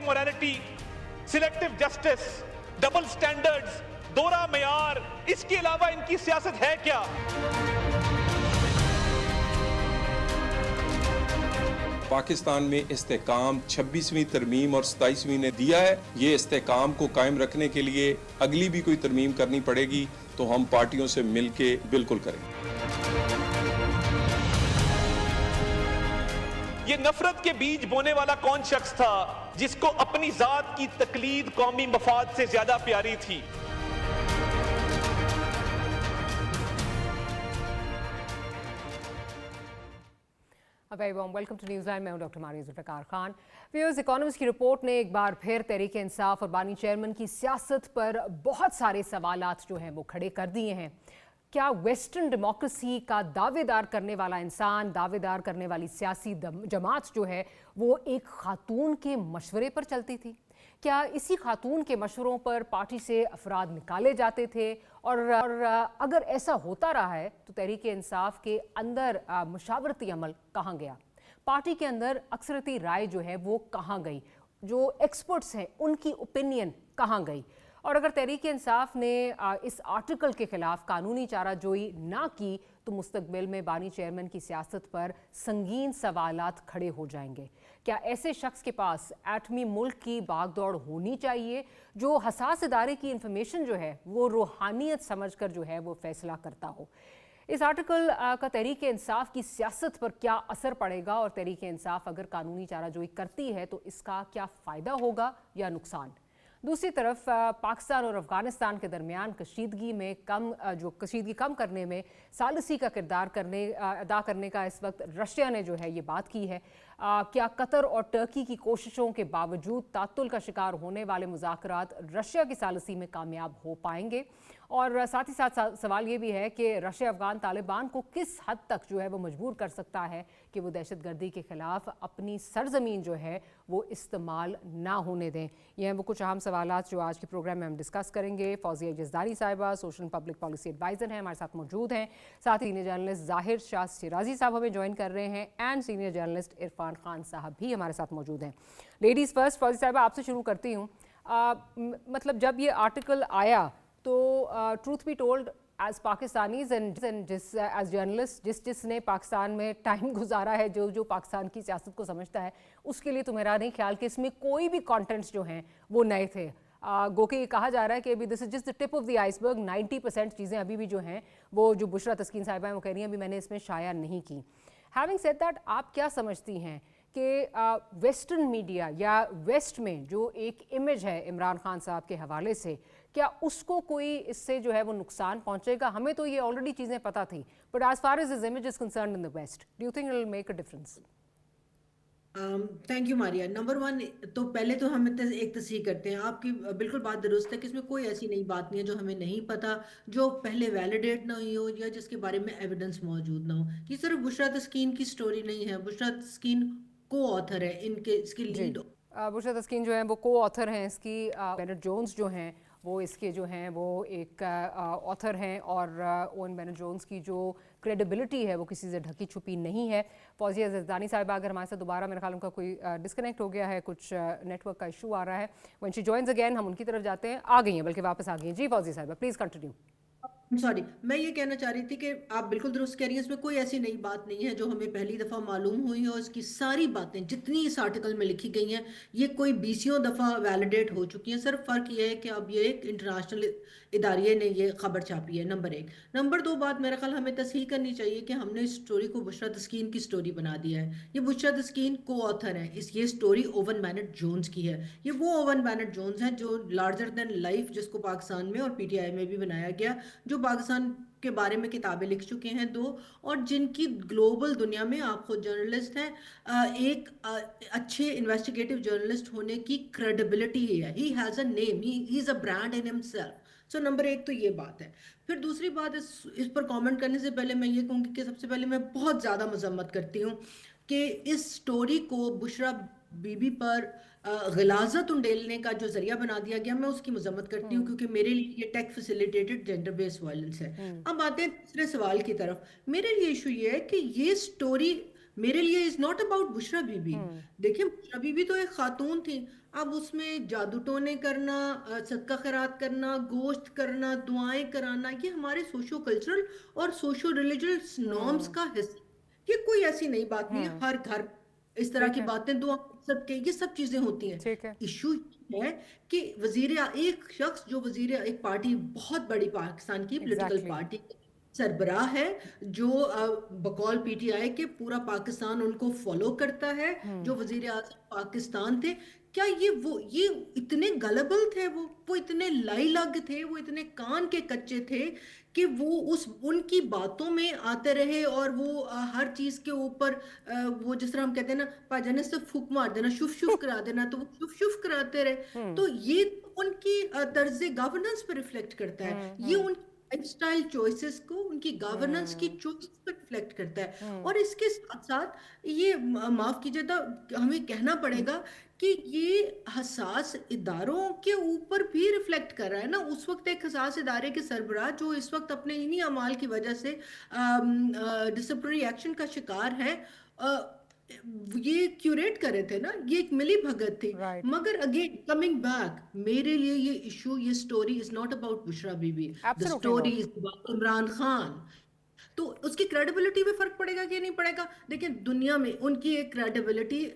morality, selective justice, double standards, दोहरा मेयार, इसके अलावा इनकी सियासत है क्या? पाकिस्तान में इस्तेकाम 26वीं तरमीम और 27वीं ने दिया है। ये इस्तेकाम को कायम रखने के लिए अगली भी कोई तरमीम करनी पड़ेगी तो हम पार्टियों से मिलके बिल्कुल करेंगे। ये नफरत के बीज बोने वाला कौन शख्स था जिसको अपनी जात की तकलीद कौमी मफाद से ज्यादा प्यारी थी? Very warm welcome to Newsland. मैं हूं doctor Maria Zulfiqar Khan. Viewers, Economist की रिपोर्ट ने एक बार फिर तहरीक इंसाफ और बानी चेयरमैन की सियासत पर बहुत सारे सवालात जो हैं वो खड़े कर दिए हैं। क्या वेस्टर्न डेमोक्रेसी का दावेदार करने वाला इंसान, दावेदार करने वाली सियासी जमात जो है वो एक खातून के मशवरे पर चलती थी? क्या इसी खातून के मशवरों पर पार्टी से अफराद निकाले जाते थे? और अगर ऐसा होता रहा है तो तहरीक इंसाफ के अंदर मुशावरती अमल कहाँ गया? पार्टी के अंदर अक्सरती राय जो है वो कहाँ गई? जो एक्सपर्ट्स हैं उनकी ओपिनियन कहाँ गई? और अगर तहरीक इंसाफ ने इस आर्टिकल के खिलाफ कानूनी चाराजोई ना की तो मुस्तकबिल में बानी चेयरमैन की सियासत पर संगीन सवालात खड़े हो जाएंगे। क्या ऐसे शख्स के पास एटमी मुल्क की भागदौड़ होनी चाहिए जो हसास इदारे की इंफॉर्मेशन जो है वो रूहानियत समझकर जो है वो फैसला करता हो? इस आर्टिकल का तहरीक इंसाफ की सियासत पर क्या असर पड़ेगा और तहरीक इंसाफ अगर कानूनी चाराजोई करती है तो इसका क्या फ़ायदा होगा या नुकसान? दूसरी तरफ पाकिस्तान और अफ़गानिस्तान के दरमियान कशीदगी कम करने में सालिसी का किरदार अदा करने का इस वक्त रशिया ने जो है ये बात की है। क्या कतर और टर्की की कोशिशों के बावजूद तातुल का शिकार होने वाले मुज़ाकरात रशिया की सालिसी में कामयाब हो पाएंगे? और साथ ही साथ सवाल ये भी है कि रशिया अफ़गान तालिबान को किस हद तक जो है वो मजबूर कर सकता है कि वो दहशतगर्दी के ख़िलाफ़ अपनी सरजमीन जो है वो इस्तेमाल ना होने दें। ये हैं वो कुछ अहम सवालात जो आज के प्रोग्राम में हम डिस्कस करेंगे। फौजिया जज़दारी साहिबा सोशल पब्लिक पॉलिसी एडवाइज़र हैं, हमारे साथ मौजूद हैं। साथ ही सीनियर जर्नलिस्ट ज़ाहिर शाह शिराजी साहब हमें ज्वाइन कर रहे हैं and senior journalist Irfan Khan साहब भी हमारे साथ मौजूद हैं। लेडीज़ फर्स्ट, फौजी साहिबा आपसे शुरू करती हूँ। मतलब जब ये आर्टिकल आया तो truth be told as Pakistanis and as journalist जिसने पाकिस्तान में टाइम गुजारा है, जो पाकिस्तान की सियासत को समझता है, उसके लिए तो मेरा नहीं ख्याल कि इसमें कोई भी कंटेंट्स जो हैं वो नए थे। गो के ये कहा जा रहा है कि अभी this is just the tip of the iceberg. 90% चीज़ें अभी भी जो हैं वो जो बुशरा तस्कीन साहिबा हैं वो कह रही हैं अभी मैंने इसमें शाया नहीं की। हैविंग सेड दैट, आप क्या समझती हैं कि वेस्टर्न मीडिया या वेस्ट में जो एक इमेज है इमरान खान साहब के हवाले से, क्या उसको कोई इससे जो है वो नुकसान पहुंचेगा? हमें तो ये ऑलरेडी चीज़ें पता थी, but as far as this image is concerned in the west, do you think it will make a difference? Thank you Maria. Number one, तो पहले तो हम एक तस्दीक करते हैं, आपकी बिल्कुल बात दुरुस्त है कि इसमें कोई ऐसी नई बात नहीं है जो हमें नहीं पता, जो पहले वैलिडेट ना हुई हो या जिसके बारे में एविडेंस मौजूद ना हो। ये सिर्फ बुशरा तस्कीन की स्टोरी नहीं है। बुशरा तस्कीन को ऑथर है, इसकी लीड बुशरा तस्कीन जो है वो को ऑथर हैं इसकी। बेनेट जोन्स जो हैं वो इसके जो हैं वो एक ऑथर हैं और ओवन बेनेट जोन्स की जो क्रेडिबिलिटी है वो किसी से ढकी छुपी नहीं है। फौजिया जज़दानी साहिबा अगर हमारे साथ दोबारा, मेरे ख्याल उनका कोई डिस्कनेक्ट हो गया है, कुछ नेटवर्क का इशू आ रहा है। व्हेन शी जॉइन्स अगेन हम उनकी तरफ जाते हैं। आ गई हैं, बल्कि वापस आ गई हैं। जी फौजिया साहिबा, प्लीज़ कंटिन्यू। सॉरी, मैं ये कहना चाह रही थी कि आप बिल्कुल दुरुस्त कह रही हैं, इसमें कोई ऐसी नई बात नहीं है जो हमें पहली दफ़ा मालूम हुई हो। इसकी सारी बातें जितनी इस आर्टिकल में लिखी गई हैं ये कोई 20 दफ़ा वैलिडेट हो चुकी हैं। सिर्फ फ़र्क ये है कि अब ये एक इंटरनेशनल इदारे ने ये खबर छापी है, नंबर एक। नंबर दो बात मेरा ख्याल हमें तस्हीह करनी चाहिए कि हमने इस स्टोरी को बुशरा तस्कीन की स्टोरी बना दिया है। ये बुशरा तस्कीन को ऑथर है, ये स्टोरी ओवन बेनेट जोन्स की है। ये वो ओवन बेनेट जोन्स हैं जो लार्जर देन लाइफ, जिसको पाकिस्तान में और PTI में भी बनाया गया, जो पाकिस्तान के बारे में किताबें लिख चुके हैं 2, और जिनकी ग्लोबल दुनिया में, आप खुद जर्नलिस्ट हैं, एक अच्छे इन्वेस्टिगेटिव जर्नलिस्ट होने की क्रेडिबिलिटी है। He has a name, he is a brand in himself. So number एक तो ये बात है। फिर दूसरी बात, इस पर कमेंट करने से पहले मैं ये कहूँगी कि सबसे पहले मैं बहुत ज़्यादा मजम्मत करती हूँ कि इस स्टोरी को बुशरा बीबी पर गिलाजत उंडेलने का जो जरिया बना दिया गया, मैं उसकी मजम्मत करती हूँ, क्योंकि मेरे लिए ये tech facilitated gender based violence है। अब आते हैं तीसरे सवाल की तरफ। मेरे लिए इशू ये है कि ये स्टोरी मेरे लिए इज नॉट अबाउट बुशरा बीबी। देखिए बुशरा बीबी तो एक खातून थी, अब उसमें जादू टोने करना, सदका खैरात करना, गोश्त करना, दुआएं कराना, ये हमारे सोशो कल्चरल और सोशो रिलीजियस नॉर्म्स का हिस्सा। ये कोई ऐसी नई बात नहीं है, हर घर इस तरह ठीक की है, बातें, दुआ सबके, ये सब चीजें होती हैं। ठीक है। इशू है कि एक शख्स जो एक पार्टी, बहुत बड़ी पाकिस्तान की पॉलिटिकल एग्जैक्टली। पार्टी सरबराह है, जो बकौल पीटीआई के पूरा पाकिस्तान उनको फॉलो करता है, जो वजीर आजम पाकिस्तान थे, क्या ये इतने गलबल थे, वो इतने लाइलग थे, वो इतने कान के कच्चे थे कि वो उनकी बातों में आते रहे, और वो हर चीज के ऊपर वो जिस तरह हम कहते हैं ना, पाजाने से फूक मार देना, शुफ शुफ करा देना, तो वो शुफ शुफ कराते रहे। तो ये उनकी तर्ज गवर्नेंस पर रिफ्लेक्ट करता है, ये उनकी लाइफस्टाइल चॉइसेस को, उनकी गवर्नेंस की चॉइसेस पर रिफ्लेक्ट करता है। और इसके साथ साथ ये माफ कीजिएगा, हमें कहना पड़ेगा कि ये हसास इदारों के ऊपर भी रिफ्लेक्ट कर रहा है ना। उस वक्त एक हसास इदारे के सरबराह जो इस वक्त अपने इन्हीं अमाल की वजह से डिसिप्लिनरी एक्शन का शिकार है, ये क्यूरेट कर रहे थे ना, ये एक मिली भगत थी। राइट। मगर अगेन कमिंग बैक, मेरे लिए ये इशू, ये story is not about Bushra Bibi, the absolutely story not. Is about Imran Khan. तो उसकी क्रेडिबिलिटी पे फर्क पड़ेगा कि नहीं पड़ेगा? देखिए दुनिया में उनकी एक क्रेडिबिलिटी,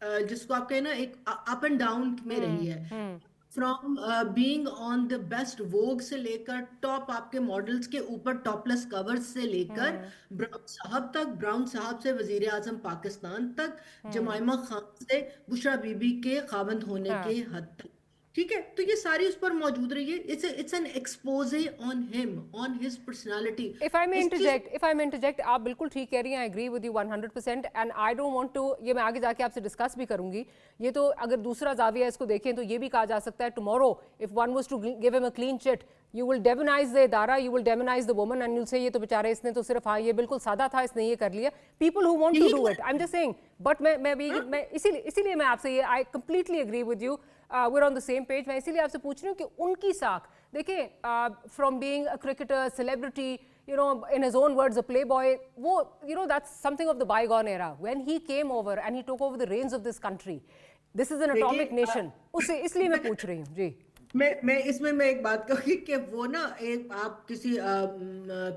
जिसको आप कहें ना, एक अप एंड डाउन में रही है। From being on the best Vogue से लेकर टॉप आपके मॉडल्स के ऊपर टॉपलेस कवर्स से लेकर ब्राउन साहब से वजीर आजम पाकिस्तान तक, जमाइमा खान से बुशरा बीबी के खाबंद होने हाँ। के हद तक, ठीक है? तो ये सारी उस पर मौजूद रही है। It's an exposé on him, on his personality. If I may interject, if I may interject, आप बिल्कुल ठीक कह रही हैं, I agree with you 100%, and I don't want to, ये मैं आगे जाके आपसे डिस्कस भी करूंगी। ये तो अगर दूसरा जाविया इसको देखें तो ये भी कहा जा सकता है, tomorrow if one was to give him a clean chit, you will demonize the इदारा, you will demonize the woman, and you'll say ये तो बेचारे, इसने तो सिर्फ, हाँ ये बिल्कुल सादा था, इसने ये कर लिया। People who want to do it, I'm just saying, but मैं इसीलिए मैं आपसे ये, I completely agree with you, we're on the same page। मैं इसीलिए आपसे पूछ रही हूँ कि उनकी साख देखिए, from being a cricketer, celebrity, you know, in his own words, a playboy, वो, you know, that's something of the bygone era. When he came over and he took over the reins of this country, this is an atomic nation. उससे इसलिए मैं पूछ रही हूँ जी। मैं इसमें मैं एक बात कहूँगी कि वो ना, एक आप किसी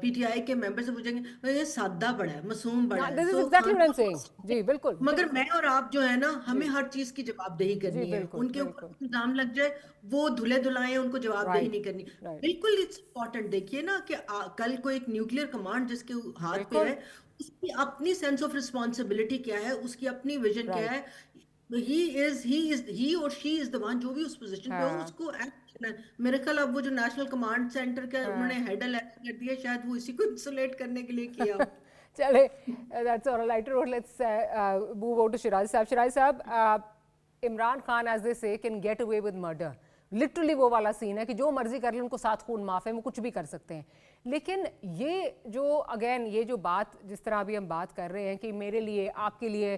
पीटीआई के मेंबर से पूछेंगे, ये सादा बड़ा है, मासूम बड़ा है, This is so exactly what I'm Khan saying। जी बिल्कुल। मगर मैं और आप जो है ना, हमें हर चीज की जवाबदेही करनी है। बिल्कुल, उनके बिल्कुल। ऊपर इल्जाम लग जाए, वो धुले धुलाए, उनको जवाबदेही Right, नहीं करनी। right। बिल्कुल इट्स इम्पोर्टेंट। देखिए ना कि कल को एक न्यूक्लियर कमांड जिसके हाथ पे बिल्कुल। है, उसकी अपनी सेंस ऑफ रिस्पॉन्सिबिलिटी क्या है, उसकी अपनी विजन क्या Right। है। ही और शी इज द वन, जो भी उस पोजीशन पे हो, हाँ। उसको एक्ट करना है। मेरे ख्याल अब वो जो नेशनल कमांड सेंटर का उन्होंने हेड इलेक्ट कर दिया, शायद वो इसी को इंसुलेट करने के लिए किया हो। चले, that's on a lighter note, let's move on to Shirazi साहब। Shirazi साहब, Imran Khan, as they say, can get away with murder। Literally वो वाला सीन है कि जो मर्जी कर ले, उनको 7 खून माफ है, वो कुछ भी कर सकते हैं। लेकिन ये जो अगेन, ये जो बात, जिस तरह अभी हम बात कर रहे हैं कि मेरे लिए, आपके लिए,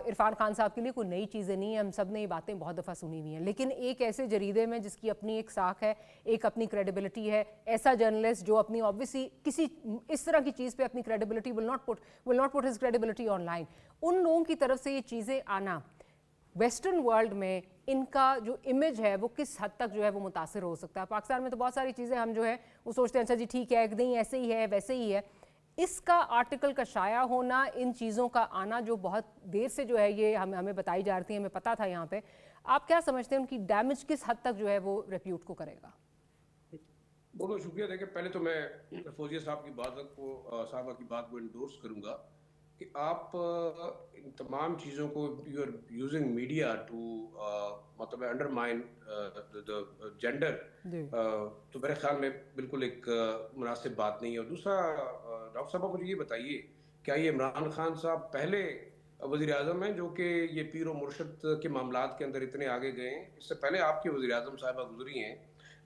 इरफान खान साहब के लिए कोई नई चीज़ें नहीं है, हम सब ने ये बातें बहुत दफ़ा सुनी हुई हैं, लेकिन एक ऐसे जरीदे में जिसकी अपनी एक साख है, एक अपनी क्रेडिबिलिटी है, ऐसा जर्नलिस्ट जो अपनी ऑब्वियसली किसी इस तरह की चीज़ पे अपनी credibility will not put his credibility online, उन लोगों की तरफ से ये चीज़ें आना, वेस्टर्न वर्ल्ड में इनका जो इमेज है वो किस हद तक जो है वो मुतासिर हो सकता है? पाकिस्तान में तो बहुत सारी चीज़ें हम जो है वो सोचते हैं, अच्छा जी ठीक है, नहीं ऐसे ही है, वैसे ही है। इसका आर्टिकल का शाया होना, इन चीज़ों का आना जो बहुत देर से जो है ये हमें बताई जा रही है, हमें पता था यहाँ पे, आप क्या समझते हैं उनकी डैमेज किस हद तक जो है वो रेप्यूट को करेगा? बहुत बहुत शुक्रिया। देखिए, पहले तो मैं फौजिया साहब की बात को इंडोर्स करूंगा कि आप इन तमाम चीज़ों को, you are using media to मतलब अंडरमाइन द जेंडर, तो मेरे ख्याल में बिल्कुल एक मुनासिब बात नहीं है। और दूसरा, डॉक्टर साहब मुझे ये बताइए, क्या ये इमरान खान साहब पहले वज़ीर आज़म हैं जो कि ये पीर व मुर्शद के मामलात के अंदर इतने आगे गए हैं? इससे पहले आपकी वज़ीर आज़म साहिबा गुजरी हैं,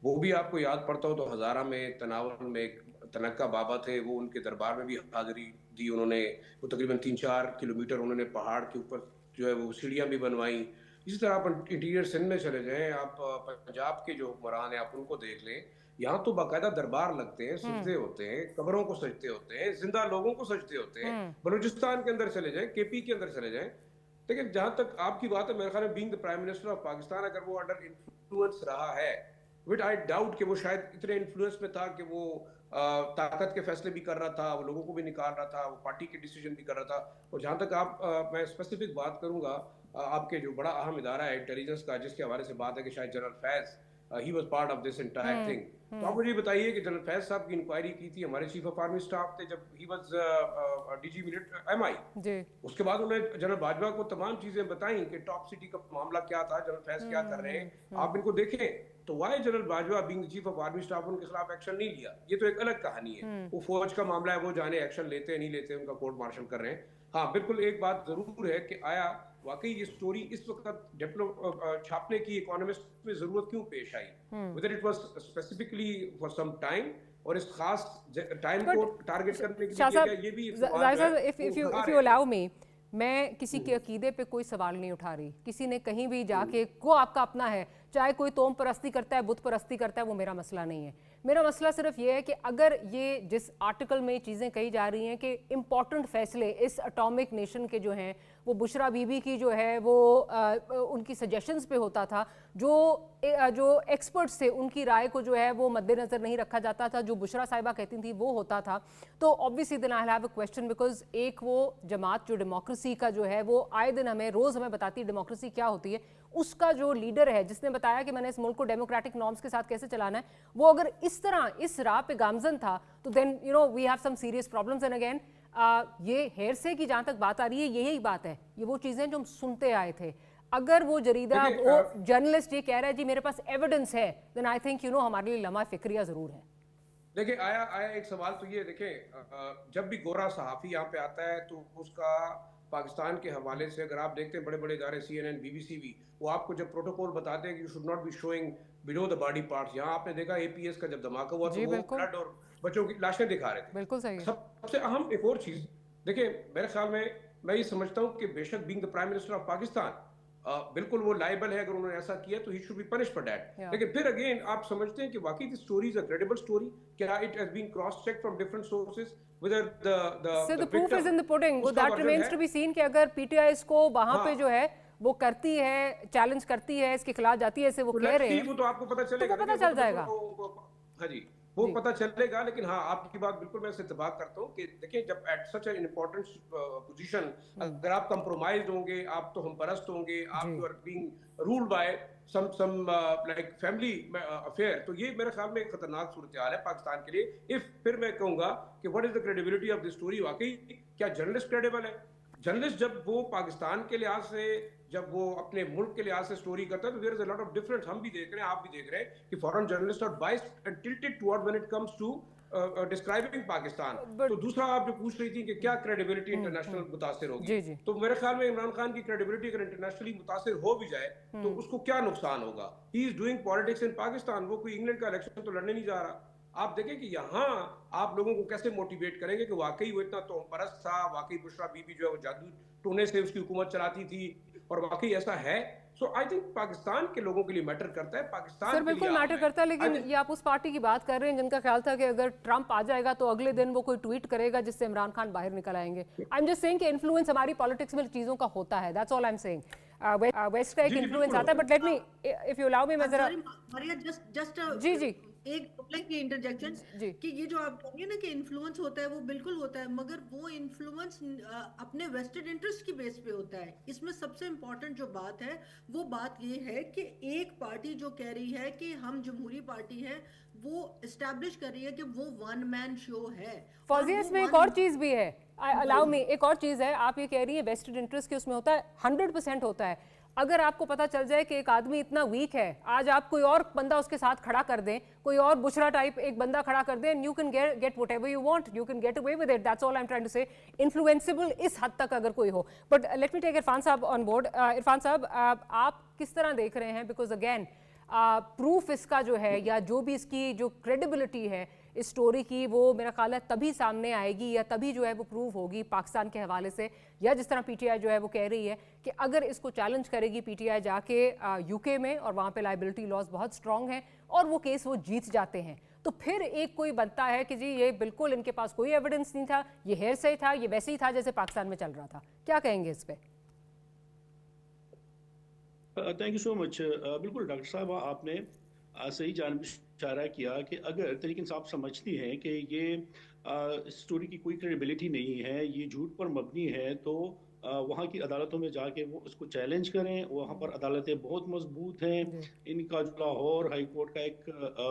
वो भी आपको याद पड़ता हो तो हज़ारा में, तनावल में एक तनक्का बाबा थे, वो उनके दरबार में भी हाज़िरी दी उन्होंने। वो तकरीबन 3-4 किलोमीटर उन्होंने पहाड़ के ऊपर जो है वो सीढ़ियाँ भी बनवाई। इसी तरह आप इंटीरियर सिंध में चले जाएँ, आप पंजाब के जो हुक्मरान हैं आप उनको देख लें, यहाँ तो बाकायदा दरबार लगते हैं, सजदे होते हैं, कब्रों को सजते होते हैं, जिंदा लोगों को सजते होते हैं। बलूचिस्तान के अंदर चले जाएं, केपी के अंदर चले जाएं। लेकिन जहां तक आपकी बात है, मेरे ख्याल में being the prime minister of Pakistan, अगर वो अंडर इन्फ्लुएंस रहा है, विच आई डाउट कि वो शायद इतने इन्फ्लुएंस में था कि वो ताकत के फैसले भी कर रहा था, वो लोगों को भी निकाल रहा था, वो पार्टी के डिसीजन भी कर रहा था। और जहां तक मैं स्पेसिफिक बात करूंगा, आपके जो बड़ा अहम इदारा है इंटेलिजेंस का, जिसके हवाले से बात है कि शायद general Faiz he was part of this entire thing, तो आप मुझे बताइए कि जनरल फैज साहब की इंक्वायरी की थी, हमारे चीफ ऑफ आर्मी स्टाफ थे जब he was DG military MI, उसके बाद उन्होंने जनरल बाजवा को तमाम चीजें बताई कि टॉप सिटी का मामला क्या था, जनरल फैज क्या कर रहे हैं, आप इनको देखें। तो why General Bajwa being chief of army staff उनके खिलाफ एक्शन नहीं लिया, ये तो एक अलग कहानी है। वो फौज का मामला है, वो जाने एक्शन लेते हैं नहीं लेते, उनका कोर्ट मार्शल कर रहे हैं। हाँ, बिल्कुल एक बात जरूर है कि आया वाकई ये स्टोरी इस वक्त छापने की इकोनॉमिस्ट में जरूरत क्यों पेश आई, whether it was specifically for some time, और इस खास टाइम को टारगेट करने के लिए ये भी इफ यू अलाउ मी, मैं किसी के अकीदे पे कोई सवाल नहीं उठा रही। किसी ने कहीं भी जाके को आपका अपना है, चाहे कोई तोम परस्ती करता है, बुत परस्ती करता है, वो मेरा मसला नहीं है। मेरा मसला सिर्फ ये है कि अगर ये जिस आर्टिकल में चीज़ें कही जा रही हैं कि इम्पॉर्टेंट फैसले इस एटॉमिक नेशन के जो हैं वो बुशरा बीबी की जो है वो उनकी सजेशंस पे होता था, जो एक्सपर्ट्स थे उनकी राय को जो है वो मद्देनज़र नहीं रखा जाता था, जो बुशरा साहिबा कहती थी वो होता था, तो obviously then I have a question, because एक वो जमात जो डेमोक्रेसी का जो है वो आए दिन रोज़ हमें बताती है डेमोक्रेसी क्या होती है, उसका जो लीडर है जिसने बताया कि मैंने इस मुल्क को डेमोक्रेटिक नॉर्म्स के साथ कैसे चलाना है, वो अगर इस तरह इस राह पे गामजन था, तो then you know we have some serious problems. And again ये हेरसे की जहां तक बात आ रही है, यही बात है, ये वो चीजें जो हम सुनते आए थे। अगर वो जरीदा वो जर्नलिस्ट ये कह रहा है जी मेरे पास एविडेंस है, then I think you know हमारे लिए लम्हा फिक्रिया जरूर है। देखिए आया एक सवाल तो ये देखें, जब भी गोरा सहाफी यहाँ पे आता है तो उसका पाकिस्तान के हवाले से अगर आप देखते हैं बड़े बड़े इदारे CNN BBC भी, वो आपको जब प्रोटोकॉल बताते हैं कि you should not be showing below the body parts, यहाँ आपने देखा APS का जब धमाका हुआ तो वो ब्लड और बच्चों की लाशें दिखा रहे थे। बिल्कुल सही। सबसे अहम एक और चीज देखिए, मेरे ख्याल में मैं ये समझता हूँ कि बेशक being the prime minister of Pakistan बिल्कुल वो लायबल है, अगर उन्होंने ऐसा किया तो he should be punish for that. लेकिन फिर अगेन आप समझते हैं कि वाकई this story is a credible story, क्या it has been cross check from different sources, whether the proof is in the pudding, that remains to be seen कि अगर PTI इसको वहां पे जो है वो करती है, चैलेंज करती है, इसके खिलाफ जाती है, ऐसे वो कह रहे हैं, वो तो आपको पता चलेगा, तो पता चल जाएगा। हाँ जी, वो पता चलेगा। लेकिन हाँ, आपकी बात बिल्कुल मैं इससे इत्तेफाक करता हूँ कि देखिए जब at such an important position अगर आप कंप्रोमाइज्ड होंगे, आप तो हम परस्त होंगे, आप you are being ruled by some like family affair, तो ये मेरे ख्याल में एक खतरनाक सूरत हाल है पाकिस्तान के लिए। फिर मैं कहूंगा कि what is the credibility of this story, वाकई क्या जर्नलिस्ट क्रेडिबल है? जर्नलिस्ट जब वो पाकिस्तान के लिहाज से, जब वो अपने मुल्क के लिहाज से स्टोरी करता है तो there is a lot of difference. हम भी देख रहे हैं, आप भी देख रहे हैं कि foreign journalist are biased and tilted toward when it comes to describing Pakistan. तो दूसरा आप जो पूछ रही थी कि क्या क्रेडिबिलिटी इंटरनेशनल मुतासिर होगी, तो मेरे ख्याल में इमरान खान की क्रेडिबिलिटी अगर इंटरनेशनली मुतासिर हो भी जाए तो उसको क्या नुकसान होगा? He is doing politics in Pakistan, वो कोई इंग्लैंड का इलेक्शन तो लड़ने नहीं जा रहा। आप देखें कि यहाँ आप लोगों को कैसे मोटिवेट करेंगे कि वाकई वो इतना तो परस्त था, वाकई बुशरा बीबी जो है वो जादू टोने से उसकी हुकूमत चलाती थी, और वाकई ऐसा है। सो आई थिंक पाकिस्तान के लोगों के लिए मैटर करता है, पाकिस्तान सर बिल्कुल मैटर करता है। लेकिन ये आप उस पार्टी की बात कर रहे हैं जिनका ख्याल था कि अगर ट्रंप आ जाएगा तो अगले दिन वो कोई ट्वीट करेगा जिससे इमरान खान बाहर निकल आएंगे। आई एम जस्ट सेइंग कि इन्फ्लुएंस हमारी पॉलिटिक्स में चीजों का होता है, that's all I am saying. West का एक इन्फ्लुएंस आता है, but let me if you allow me मैं जरा जस्ट जी एक इंटरजेक्शन कि ये जो आप कह रही है ना कि इन्फ्लुएंस होता है, वो बिल्कुल होता है, मगर वो इन्फ्लुएंस अपने वेस्टेड इंटरेस्ट की बेस पे होता है। इसमें सबसे इम्पोर्टेंट जो बात है वो बात ये है कि एक पार्टी जो कह रही है कि हम जमहूरी पार्टी है, वो एस्टैब्लिश कर रही है कि वो वन मैन शो है। फौजिया इसमें एक और चीज भी है, अलाउ मी, एक और चीज है, आप ये कह रही है वेस्टेड इंटरेस्ट के उसमें होता है, 100% होता है। अगर आपको पता चल जाए कि एक आदमी इतना वीक है, आज आप कोई और बंदा उसके साथ खड़ा कर दें, कोई और बुशरा टाइप एक बंदा खड़ा कर दें, you can get whatever you want, you can get away with it, that's all I am trying to say. Influenceable इस हद तक अगर कोई हो, but let me take Irfan साहब ऑन बोर्ड। इरफान साहब, आप किस तरह देख रहे हैं? बिकॉज अगेन प्रूफ इसका जो है या जो भी इसकी जो क्रेडिबिलिटी है इस स्टोरी की, वो मेरा ख्याल है तभी सामने आएगी या तभी जो है वो प्रूव होगी पाकिस्तान के हवाले से, या जिस तरह पीटीआई जो है वो कह रही है कि अगर इसको चैलेंज करेगी पीटीआई जाके यूके में, और वहाँ पे लाइबिलिटी लॉज बहुत स्ट्रांग हैं और वो केस वो जीत जाते हैं, तो फिर एक कोई बनता है कि जी ये बिल्कुल इनके पास कोई एविडेंस नहीं था, ये हेयरसे था, ये वैसे ही था जैसे पाकिस्तान में चल रहा था। क्या कहेंगे इस पे? Thank you so much. बिल्कुल डॉक्टर साहब, आपने सही जानब इशारा किया कि अगर तहरीक इंसाफ समझती है कि ये स्टोरी की कोई क्रेडिबिलिटी नहीं है, ये झूठ पर मबनी है, तो वहाँ की अदालतों में जाके वो उसको चैलेंज करें। वहाँ पर अदालतें बहुत मजबूत हैं। इनका जो लाहौर हाई कोर्ट का एक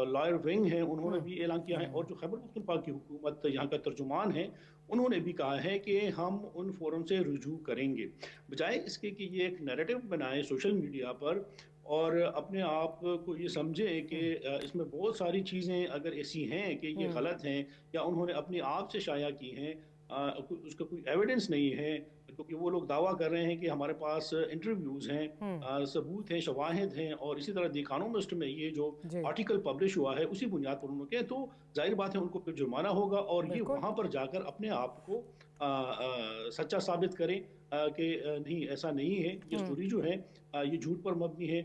लॉयर विंग है, उन्होंने भी ऐलान किया है, और जो खैबर पख्तूनख्वा की हुकूमत यहाँ का तर्जुमान है, उन्होंने भी कहा है कि हम उन फोरम से रुजू करेंगे, बजाय इसके कि ये एक नैरेटिव बनाए सोशल मीडिया पर और अपने आप को ये समझे कि इसमें बहुत सारी चीज़ें अगर ऐसी हैं कि ये गलत हैं या उन्होंने अपने आप से शाया की हैं, उसका कोई एविडेंस नहीं है, क्योंकि वो लोग दावा कर रहे हैं कि हमारे पास इंटरव्यूज हैं, सबूत हैं, शवाहिद हैं, और इसी तरह द इकोनॉमिस्ट में ये जो आर्टिकल पब्लिश हुआ है उसी बुनियाद पर उन्होंने, तो जाहिर बात है उनको फिर जुर्माना होगा और ये वहाँ पर जाकर अपने आप को सच्चा साबित करें कि नहीं, ऐसा नहीं है, ये स्टोरी जो है ये झूठ पर मबनी है।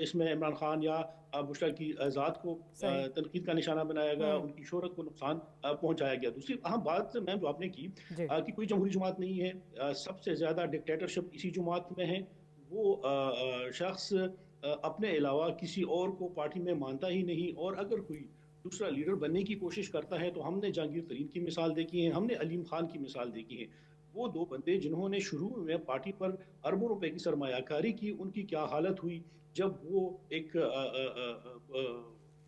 इसमें इमरान खान या बुशरा की ज़ात को तनकीद का निशाना बनाया गया, उनकी शोहरत को नुकसान पहुंचाया गया। दूसरी अहम बात मैम जो आपने की कि कोई जमहूरी जमात नहीं है, सबसे ज़्यादा डिक्टेटरशिप इसी जमात में है। वो शख्स अपने अलावा किसी और को पार्टी में मानता ही नहीं, और अगर कोई दूसरा लीडर बनने की कोशिश करता है तो हमने जहांगीर तरीन की मिसाल देखी है, हमने अलीम खान की मिसाल देखी है। वो दो बंदे जिन्होंने शुरू में पार्टी पर अरबों रुपए की सरमायाकारी की, उनकी क्या हालत हुई जब वो एक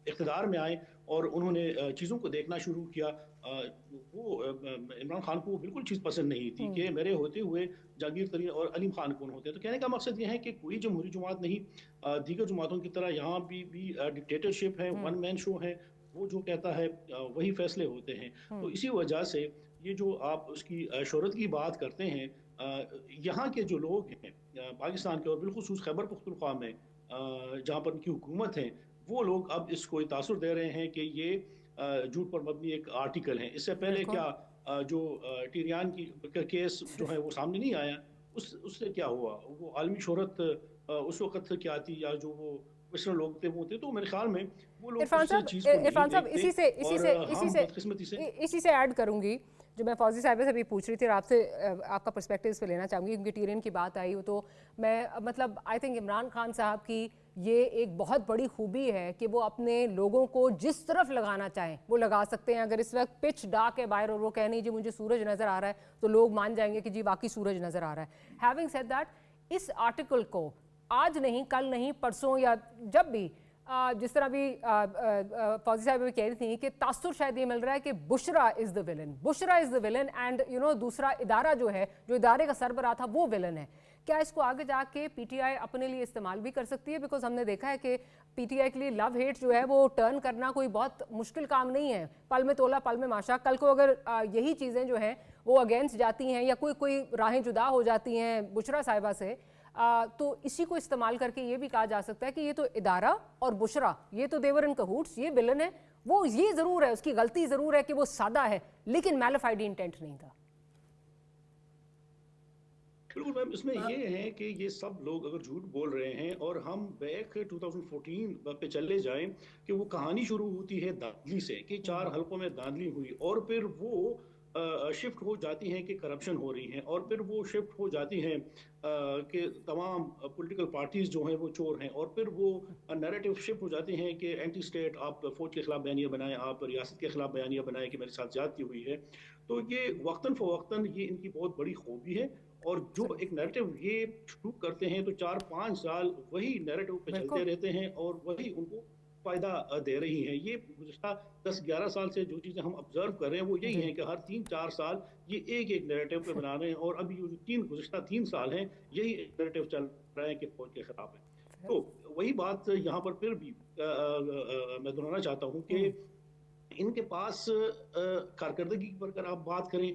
इख्तिदार में आए और उन्होंने चीज़ों को देखना शुरू किया। वो इमरान खान को बिल्कुल चीज़ पसंद नहीं थी कि मेरे होते हुए जहांगीर तरीन और अलीम खान कौन होते हैं। तो कहने का मकसद ये है कि कोई जमहूरी जमात नहीं, दीगर जमातों की तरह यहाँ भी डिक्टेटरशिप है, वन मैन शो है, वो जो कहता है वही फैसले होते हैं। तो इसी वजह से ये जो आप उसकी शोहरत की बात करते हैं, यहाँ के जो लोग हैं पाकिस्तान के और बिलखुसूस खैबर पख्तूनख्वा में जहाँ पर उनकी हुकूमत है, वो लोग अब इसको तासुर दे रहे हैं कि ये झूठ पर मबनी एक आर्टिकल है। इससे पहले क्या जो टिरियान की केस जो है वो सामने नहीं आया, उससे क्या हुआ, वो आलमी शोहरत उस वक्त क्या थी, या जो वो वेस्टर्न लोग थे वो थे। तो मेरे ख्याल में वो लोग इरफान साहब इसी से ऐड करूंगी जो मैं फौजी साहिबा से भी पूछ रही थी और आपसे आपका पर्सपेक्टिव इस पे लेना चाहूँगी, क्योंकि टीरियन की बात आई हो तो मैं मतलब आई थिंक इमरान खान साहब की ये एक बहुत बड़ी खूबी है कि वो अपने लोगों को जिस तरफ लगाना चाहें वो लगा सकते हैं। अगर इस वक्त पिच डार्क है बाहर और वो कह नहीं जी मुझे सूरज नज़र आ रहा है, तो लोग मान जाएंगे कि जी वाकई सूरज नज़र आ रहा है। हैविंग सेड दैट, इस आर्टिकल को आज नहीं, कल नहीं, परसों या जब भी जिस तरह भी फौजी साहब भी कह रही थी कि तासुर शायद ये मिल रहा है कि Bushra is the villain, Bushra is the villain and you know दूसरा इदारा जो है, जो इदारे का सरबराह था वो विलन है। क्या इसको आगे जाके पीटीआई अपने लिए इस्तेमाल भी कर सकती है? बिकॉज हमने देखा है कि पीटीआई के लिए लव हेट जो है वो टर्न करना कोई बहुत मुश्किल काम नहीं है, पल में तोला पल में माशा। कल को अगर यही चीज़ें जो हैं वो अगेंस्ट जाती हैं या कोई राहें जुदा हो जाती हैं बुशरा साहिबा से, तो इसी को इस्तेमाल करके ये भी कहा जा सकता है कि ये तो इदारा और बुशरा ये तो देवर इन कहूट्स, ये विलन है। वो ये ज़रूर है, उसकी गलती ज़रूर है कि वो सादा है, लेकिन मैलिफाइड इंटेंट नहीं था। बिल्कुल मैम, इसमें ये है कि ये सब लोग अगर झूठ बोल रहे हैं और हम बैक 2014 पे चले जाएं कि वो कहानी शुरू होती है धांधली से कि 4 हलकों में धांधली हुई, और फिर वो शिफ्ट हो जाती हैं कि करप्शन हो रही है, और फिर वो शिफ्ट हो जाती हैं कि तमाम पॉलिटिकल पार्टीज जो हैं वो चोर हैं, और फिर वो नैरेटिव शिफ्ट हो जाती हैं कि एंटी स्टेट, आप फौज के खिलाफ बयानियाँ बनाएं, आप रियासत के खिलाफ बयानियाँ बनाएं कि मेरे साथ ज्यादती हुई है। तो ये वक्तन फ़वक्तन ये इनकी बहुत बड़ी खूबी है, और जो एक नैरेटिव ये शुरू करते हैं तो 4-5 साल वही नैरेटिव पे चलते रहते हैं और वही उनको फायदा दे रही है। ये गुज़श्ता 10-11 साल से जो चीज़ें हम ऑब्जर्व कर रहे हैं वो यही है कि हर 3-4 साल ये एक नैरेटिव पे बना रहे हैं, और अभी जो गुज़श्ता 3 साल हैं यही नैरेटिव चल रहा है कि फौज के खिलाफ है। तो वही बात यहाँ पर फिर भी मैं दोहराना चाहता हूँ कि इनके पास कारकर्दगी पर अगर आप बात करें,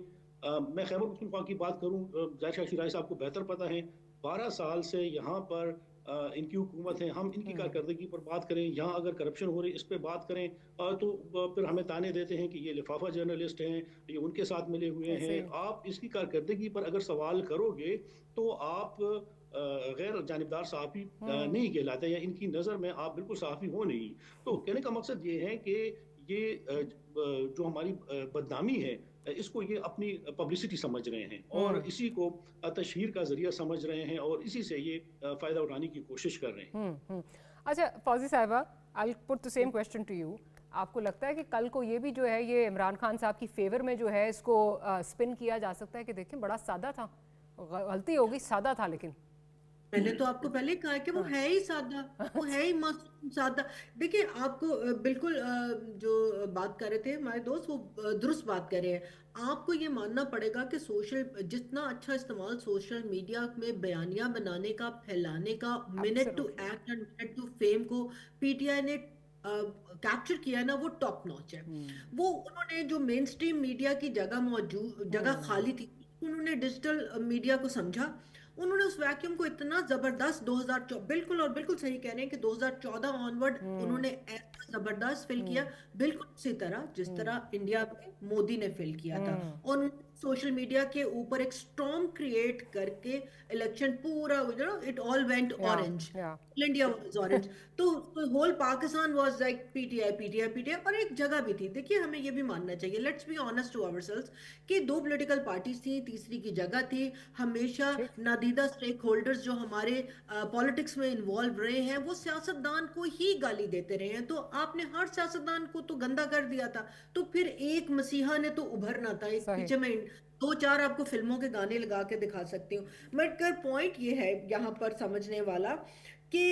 मैं खैबर पख्तूनख्वा की बात करूँ, जाहिर शिराई साहब को बेहतर पता है, 12 साल से यहाँ पर इनकी हुकूमत है, हम इनकी कारकर्दगी पर बात करें, यहाँ अगर करप्शन हो रही है इस पे बात करें, तो फिर हमें ताने देते हैं कि ये लिफाफा जर्नलिस्ट हैं, ये उनके साथ मिले हुए हैं। आप इसकी कारकर्दगी पर अगर सवाल करोगे तो आप गैर जानिबदार सहाफ़ी नहीं कहलाते, या इनकी नज़र में आप बिल्कुल सहाफ़ी हो नहीं। तो कहने का मकसद ये है कि ये जो हमारी बदनामी है, इसको ये अपनी पब्लिसिटी समझ रहे हैं और इसी को तशहीर का जरिया समझ रहे हैं और इसी से ये फ़ायदा उठाने की कोशिश कर रहे हैं। अच्छा फौजी साहिबा, I put the same question to you. आपको लगता है कि कल को ये भी जो है ये इमरान खान साहब की फेवर में जो है इसको स्पिन किया जा सकता है कि देखें बड़ा सादा था, गलती होगी, सादा था, लेकिन मैंने तो आपको पहले कहा कि वो है ही सादा, वो है ही मासूम सादा। देखिए आपको बिल्कुल जो बात कर रहे थे हमारे दोस्त, वो दुरुस्त बात कर रहे हैं। आपको ये मानना पड़ेगा कि जितना अच्छा इस्तेमाल सोशल मीडिया में बयानियां बनाने का, फैलाने का, minute to act and minute to fame को पीटीआई ने कैप्चर किया है ना, वो टॉप नॉच है। वो उन्होंने जो मेन स्ट्रीम मीडिया की जगह खाली थी, उन्होंने डिजिटल मीडिया को समझा। उन्होंने उस वैक्यूम को इतना जबरदस्त 2014, बिल्कुल और बिल्कुल सही कह रहे हैं कि 2014 ऑनवर्ड उन्होंने ऐसा जबरदस्त फिल किया, बिल्कुल उसी तरह जिस तरह इंडिया में मोदी ने फिल किया था। और सोशल मीडिया के ऊपर एक स्टॉर्म क्रिएट करके इलेक्शन पूरा, it all went orange, India was orange, तो whole Pakistan was like PTI PTI PTI. और एक जगह भी थी, देखिए हमें ये भी मानना चाहिए, let's be honest to ourselves, कि दो पॉलिटिकल पार्टीज थी, तीसरी की जगह थी। हमेशा नादीदा स्टेक होल्डर्स जो हमारे पॉलिटिक्स में इन्वॉल्व रहे हैं, वो सियासतदान को ही गाली देते रहे हैं। तो आपने हर सियासतदान को तो गंदा कर दिया था, तो फिर एक मसीहा ने तो उभरना था। पीछे में 2-4 आपको फिल्मों के गाने लगा के दिखा सकती हूँ, मगर पॉइंट ये है यहाँ पर समझने वाला कि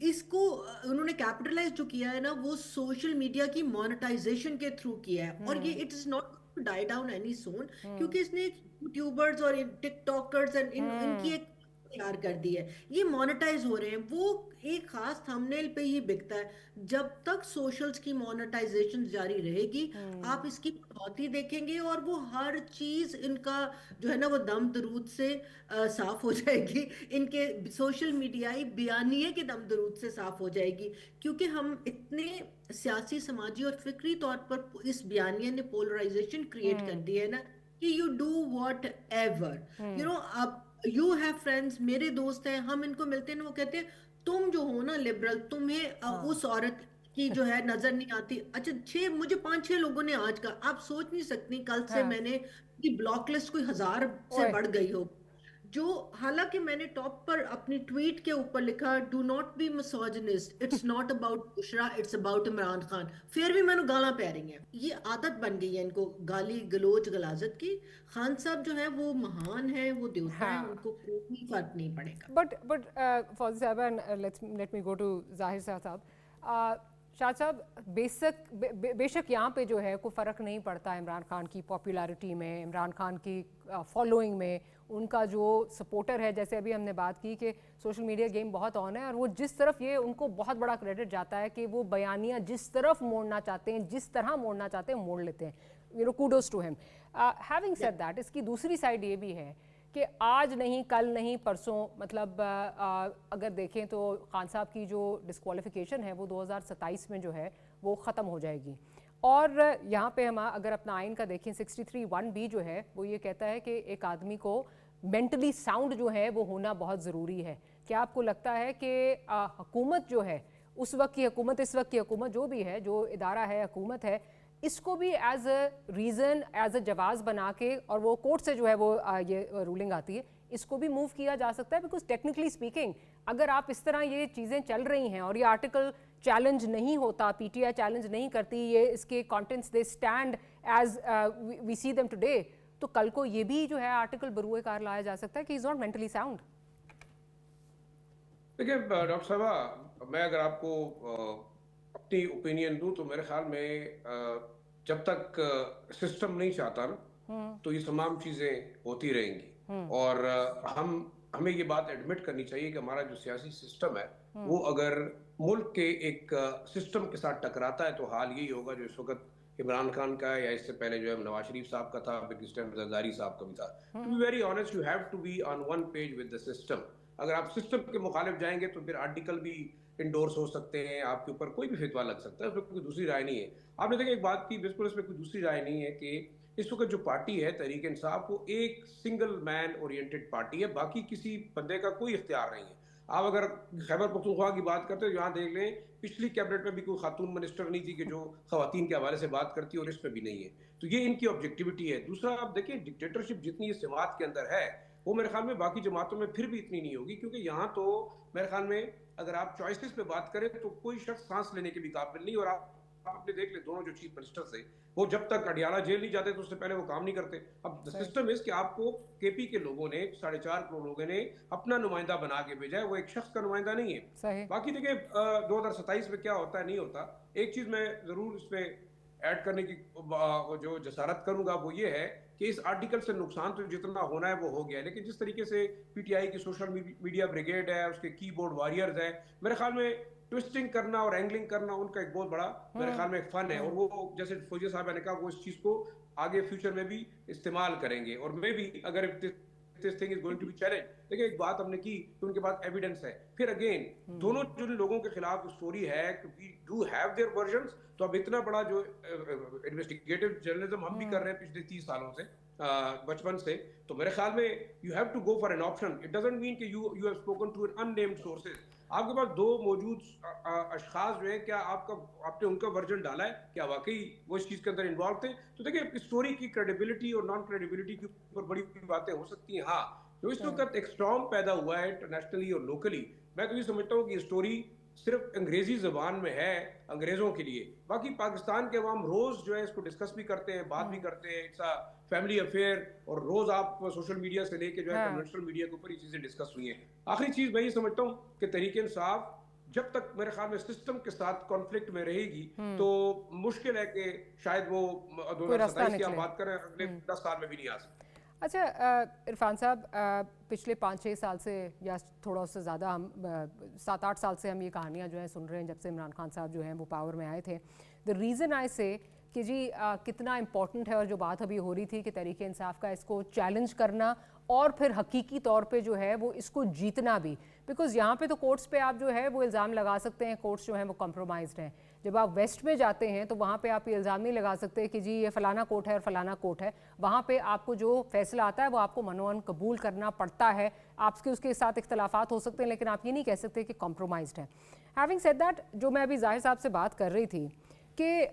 इसको उन्होंने कैपिटलाइज जो किया है ना, वो सोशल मीडिया की मोनेटाइजेशन के थ्रू किया है। और ये it is not die down any soon, क्योंकि इसने यूट्यूबर्स और टिकटॉकर्स एंड इनकी एक तैयार कर दी है, ये मोनेटाइज हो रहे हैं। वो एक खास थंबनेल पे ही बिकता है। जब तक सोशल्स की मोनेटाइजेशन जारी रहेगी, आप इसकी बढ़ोतरी देखेंगे और वो हर चीज इनका जो है ना, वो दम दरूद से साफ हो जाएगी, इनके सोशल मीडियाई बयानिए के दम दरूद से साफ हो जाएगी। क्योंकि हम इतने सियासी, समाजी और फिक्री तौर पर इस बयानिए ने पोलराइजेशन क्रिएट कर दी है ना, कि यू डू वॉट एवर, अब यू हैव फ्रेंड्स, मेरे दोस्त हैं, हम इनको मिलते हैं, वो कहते हैं तुम जो हो ना लिबरल, तुम्हें उस औरत की जो है नजर नहीं आती। अच्छा, मुझे 5-6 लोगों ने आज का, आप सोच नहीं सकती, कल से मैंने ब्लॉक लिस्ट कोई 1000 से बढ़ गई हो, जो हालांकि मैंने टॉप पर अपनी ट्वीट के ऊपर लिखा, do not be misogynist, it's not about Bushra, it's about Imran Khan. फिर भी मैंने गाला पै रही हैं। ये आदत बन गई है इनको, गाली गलोच गलाजत की। खान साहब जो है वो महान है, वो देवता है, उनको कोई फर्क नहीं पड़ेगा। बट फौजी साहब, लेट मी गो टू जाहिर साहब। शाह साहब, बेशक यहाँ पे जो है कोई फ़र्क नहीं पड़ता इमरान खान की पॉपुलैरिटी में, इमरान खान की फॉलोइंग में, उनका जो सपोर्टर है। जैसे अभी हमने बात की कि सोशल मीडिया गेम बहुत ऑन है, और वो जिस तरफ, ये उनको बहुत बड़ा क्रेडिट जाता है कि वो बयानियाँ जिस तरफ मोड़ना चाहते हैं, जिस तरह मोड़ना चाहते हैं, मोड़ लेते हैं। Kudos to him. Having said that, इसकी दूसरी साइड ये भी है कि आज नहीं, कल नहीं, परसों, मतलब अगर देखें तो खान साहब की जो डिस्क्वालिफिकेशन है वो 2027 में जो है वो ख़त्म हो जाएगी। और यहाँ पे हम अगर अपना आइन का देखें, 63(1) जो है वो ये कहता है कि एक आदमी को मेंटली साउंड जो है वो होना बहुत ज़रूरी है। क्या आपको लगता है कि हुकूमत जो है, उस वक्त की हुकूमत, इस वक्त की हुकूमत, जो भी है, जो इदारा है, हुकूमत है, इसको भी as a reason, as a जवाज़ बना के, और वो कोर्ट से जो है वो ये रूलिंग आती है, इसको भी मूव किया जा सकता है? बिकॉज टेक्निकली स्पीकिंग, अगर आप इस तरह ये चीज़ें चल रही हैं और ये आर्टिकल चैलेंज नहीं होता, पीटीआई चैलेंज नहीं करती, ये इसके contents they stand as we see them today, तो कल को ये भी जो है आर्टिकल बरूए कार लाया जा सकता है कि इज नॉट मेंटली साउंड। देखिए डॉक्टर साहबा, मैं अगर आपको अपनी ओपिनियन दूं तो मेरे ख्याल में जब तक सिस्टम नहीं चाहता ना, तो ये तमाम चीजें होती रहेंगी। और हमें ये बात एडमिट करनी चाहिए कि हमारा जो सियासी सिस्टम है वो अगर मुल्क के एक सिस्टम के साथ टकराता है तो हाल यही होगा जो इस वक्त इमरान खान का है, या इससे पहले जो है नवाज शरीफ साहब का था, बिग टाइम जरदारी साहब का भी था। To be very honest, you have to be on one page with the system. اگر آپ سسٹم کے مخالف جائیں گے تو پھر آرٹیکل بھی انڈورس ہو سکتے ہیں، آپ کے اوپر کوئی بھی فتویٰ لگ سکتا ہے، اس میں کوئی دوسری رائے نہیں ہے. آپ نے دیکھا ایک بات کی، بالکل اس میں کوئی دوسری رائے نہیں ہے کہ اس وقت جو پارٹی ہے تحریک انصاف، وہ ایک سنگل مین اورینٹڈ پارٹی ہے، باقی کسی بندے کا کوئی اختیار نہیں ہے. آپ اگر خیبر پختونخوا کی بات کرتے ہیں، یہاں دیکھ لیں پچھلی کیبنٹ میں بھی کوئی خاتون منسٹر نہیں تھی کہ جو خواتین کے حوالے سے بات کرتی، اور اس پہ بھی نہیں ہے. تو یہ ان کی آبجیکٹیوٹی ہے. دوسرا آپ دیکھیں ڈکٹیٹرشپ جتنی اس جماعت کے اندر ہے وہ میرے خیال میں باقی جماعتوں میں پھر بھی اتنی نہیں ہوگی، کیونکہ یہاں تو میرے خیال میں اگر آپ چوائسز پہ بات کریں تو کوئی شخص سانس لینے کے بھی قابل نہیں. اور آپ نے دیکھ لیں دونوں جو چیف منسٹر تھے وہ جب تک اڈیالہ جیل نہیں جاتے تو اس سے پہلے وہ کام نہیں کرتے. اب سسٹم اس کہ آپ کو کے پی کے لوگوں نے 4.5 کروڑ لوگوں نے اپنا نمائندہ بنا کے بھیجا ہے، وہ ایک شخص کا نمائندہ نہیں ہے. باقی دیکھیں 2027 میں کیا ہوتا ہے نہیں ہوتا. ایک چیز میں ضرور اس پہ ایڈ کرنے کی جو جسارت کروں گا وہ یہ ہے کہ اس آرٹیکل سے نقصان تو جتنا ہونا ہے وہ ہو گیا ہے، لیکن جس طریقے سے پی ٹی آئی کی سوشل میڈیا بریگیڈ ہے، اس کے کی بورڈ واریئرز ہیں، میرے خیال میں ٹوسٹنگ کرنا اور اینگلنگ کرنا ان کا ایک بہت بڑا میرے خیال میں ایک فن ہے. اور وہ جیسے فوجی صاحب نے کہا وہ اس چیز کو آگے فیوچر میں بھی استعمال کریں گے. اور میں بھی اگر this thing is going to be challenged. دیکھیں ایک بات ہم نے کی تو ان کے پاس ایویڈنس ہے. پھر اگین دونوں جو لوگوں کے خلاف سٹوری ہے we do have their versions. تو اب اتنا بڑا جو انویسٹیگیٹو جرنلزم ہم بھی کر رہے ہیں پچھلے 30 سالوں سے بچپن سے، تو میرے خیال میں you have to go for an option. It doesn't mean کہ you have spoken to an unnamed sources. آپ کے پاس دو موجود اشخاص جو ہے، کیا آپ نے ان کا ورژن ڈالا ہے، کیا واقعی وہ اس چیز کے اندر انوالو تھے؟ تو دیکھیں اسٹوری کی کریڈیبلٹی اور نان کریڈیبلٹی کے اوپر بڑی باتیں ہو سکتی ہیں. ہاں جو اس وقت ایک اسٹارم پیدا ہوا ہے انٹرنیشنلی اور لوکلی، میں تو یہ سمجھتا ہوں کہ یہ اسٹوری صرف انگریزی زبان میں ہے انگریزوں کے لیے. باقی پاکستان کے عوام روز جو ہے اس کو ڈسکس بھی کرتے ہیں، بات بھی کرتے ہیں، اٹس فیملی افیئر، اور روز آپ سوشل میڈیا سے لے کے جو ہے کنونشنل میڈیا کے اوپر یہ چیزیں ڈسکس ہوئی ہیں. آخری چیز میں یہ سمجھتا ہوں کہ تحریک انصاف جب تک میرے خیال میں سسٹم کے ساتھ کانفلکٹ میں رہے گی تو مشکل ہے کہ شاید وہ 2027 کی آپ بات کریں اگلے 10 سال میں بھی نہیں آ سکتی. اچھا عرفان صاحب، پچھلے 5-6 سال سے یا تھوڑا اس سے زیادہ، ہم 7-8 سال سے ہم یہ کہانیاں جو ہیں سن رہے ہیں جب سے عمران خان صاحب جو ہیں وہ پاور میں آئے تھے. دا ریزن آئی سے کہ جی کتنا امپورٹنٹ ہے، اور جو بات ابھی ہو رہی تھی کہ تحریک انصاف کا اس کو چیلنج کرنا اور پھر حقیقی طور پہ جو ہے وہ اس کو جیتنا بھی، بیکاز یہاں پہ تو کورٹس پہ آپ جو ہے وہ الزام لگا سکتے ہیں، کورٹس جو ہیں وہ کمپرومائزڈ ہیں. جب آپ ویسٹ میں جاتے ہیں تو وہاں پہ آپ یہ الزام نہیں لگا سکتے کہ جی یہ فلانا کورٹ ہے اور فلانا کورٹ ہے. وہاں پہ آپ کو جو فیصلہ آتا ہے وہ آپ کو منوان قبول کرنا پڑتا ہے. آپ کے اس کے ساتھ اختلافات ہو سکتے ہیں لیکن آپ یہ نہیں کہہ سکتے کہ کمپرومائزڈ ہے. ہیونگ سیڈ دیٹ، جو میں ابھی ظاہر صاحب سے بات کر رہی تھی کہ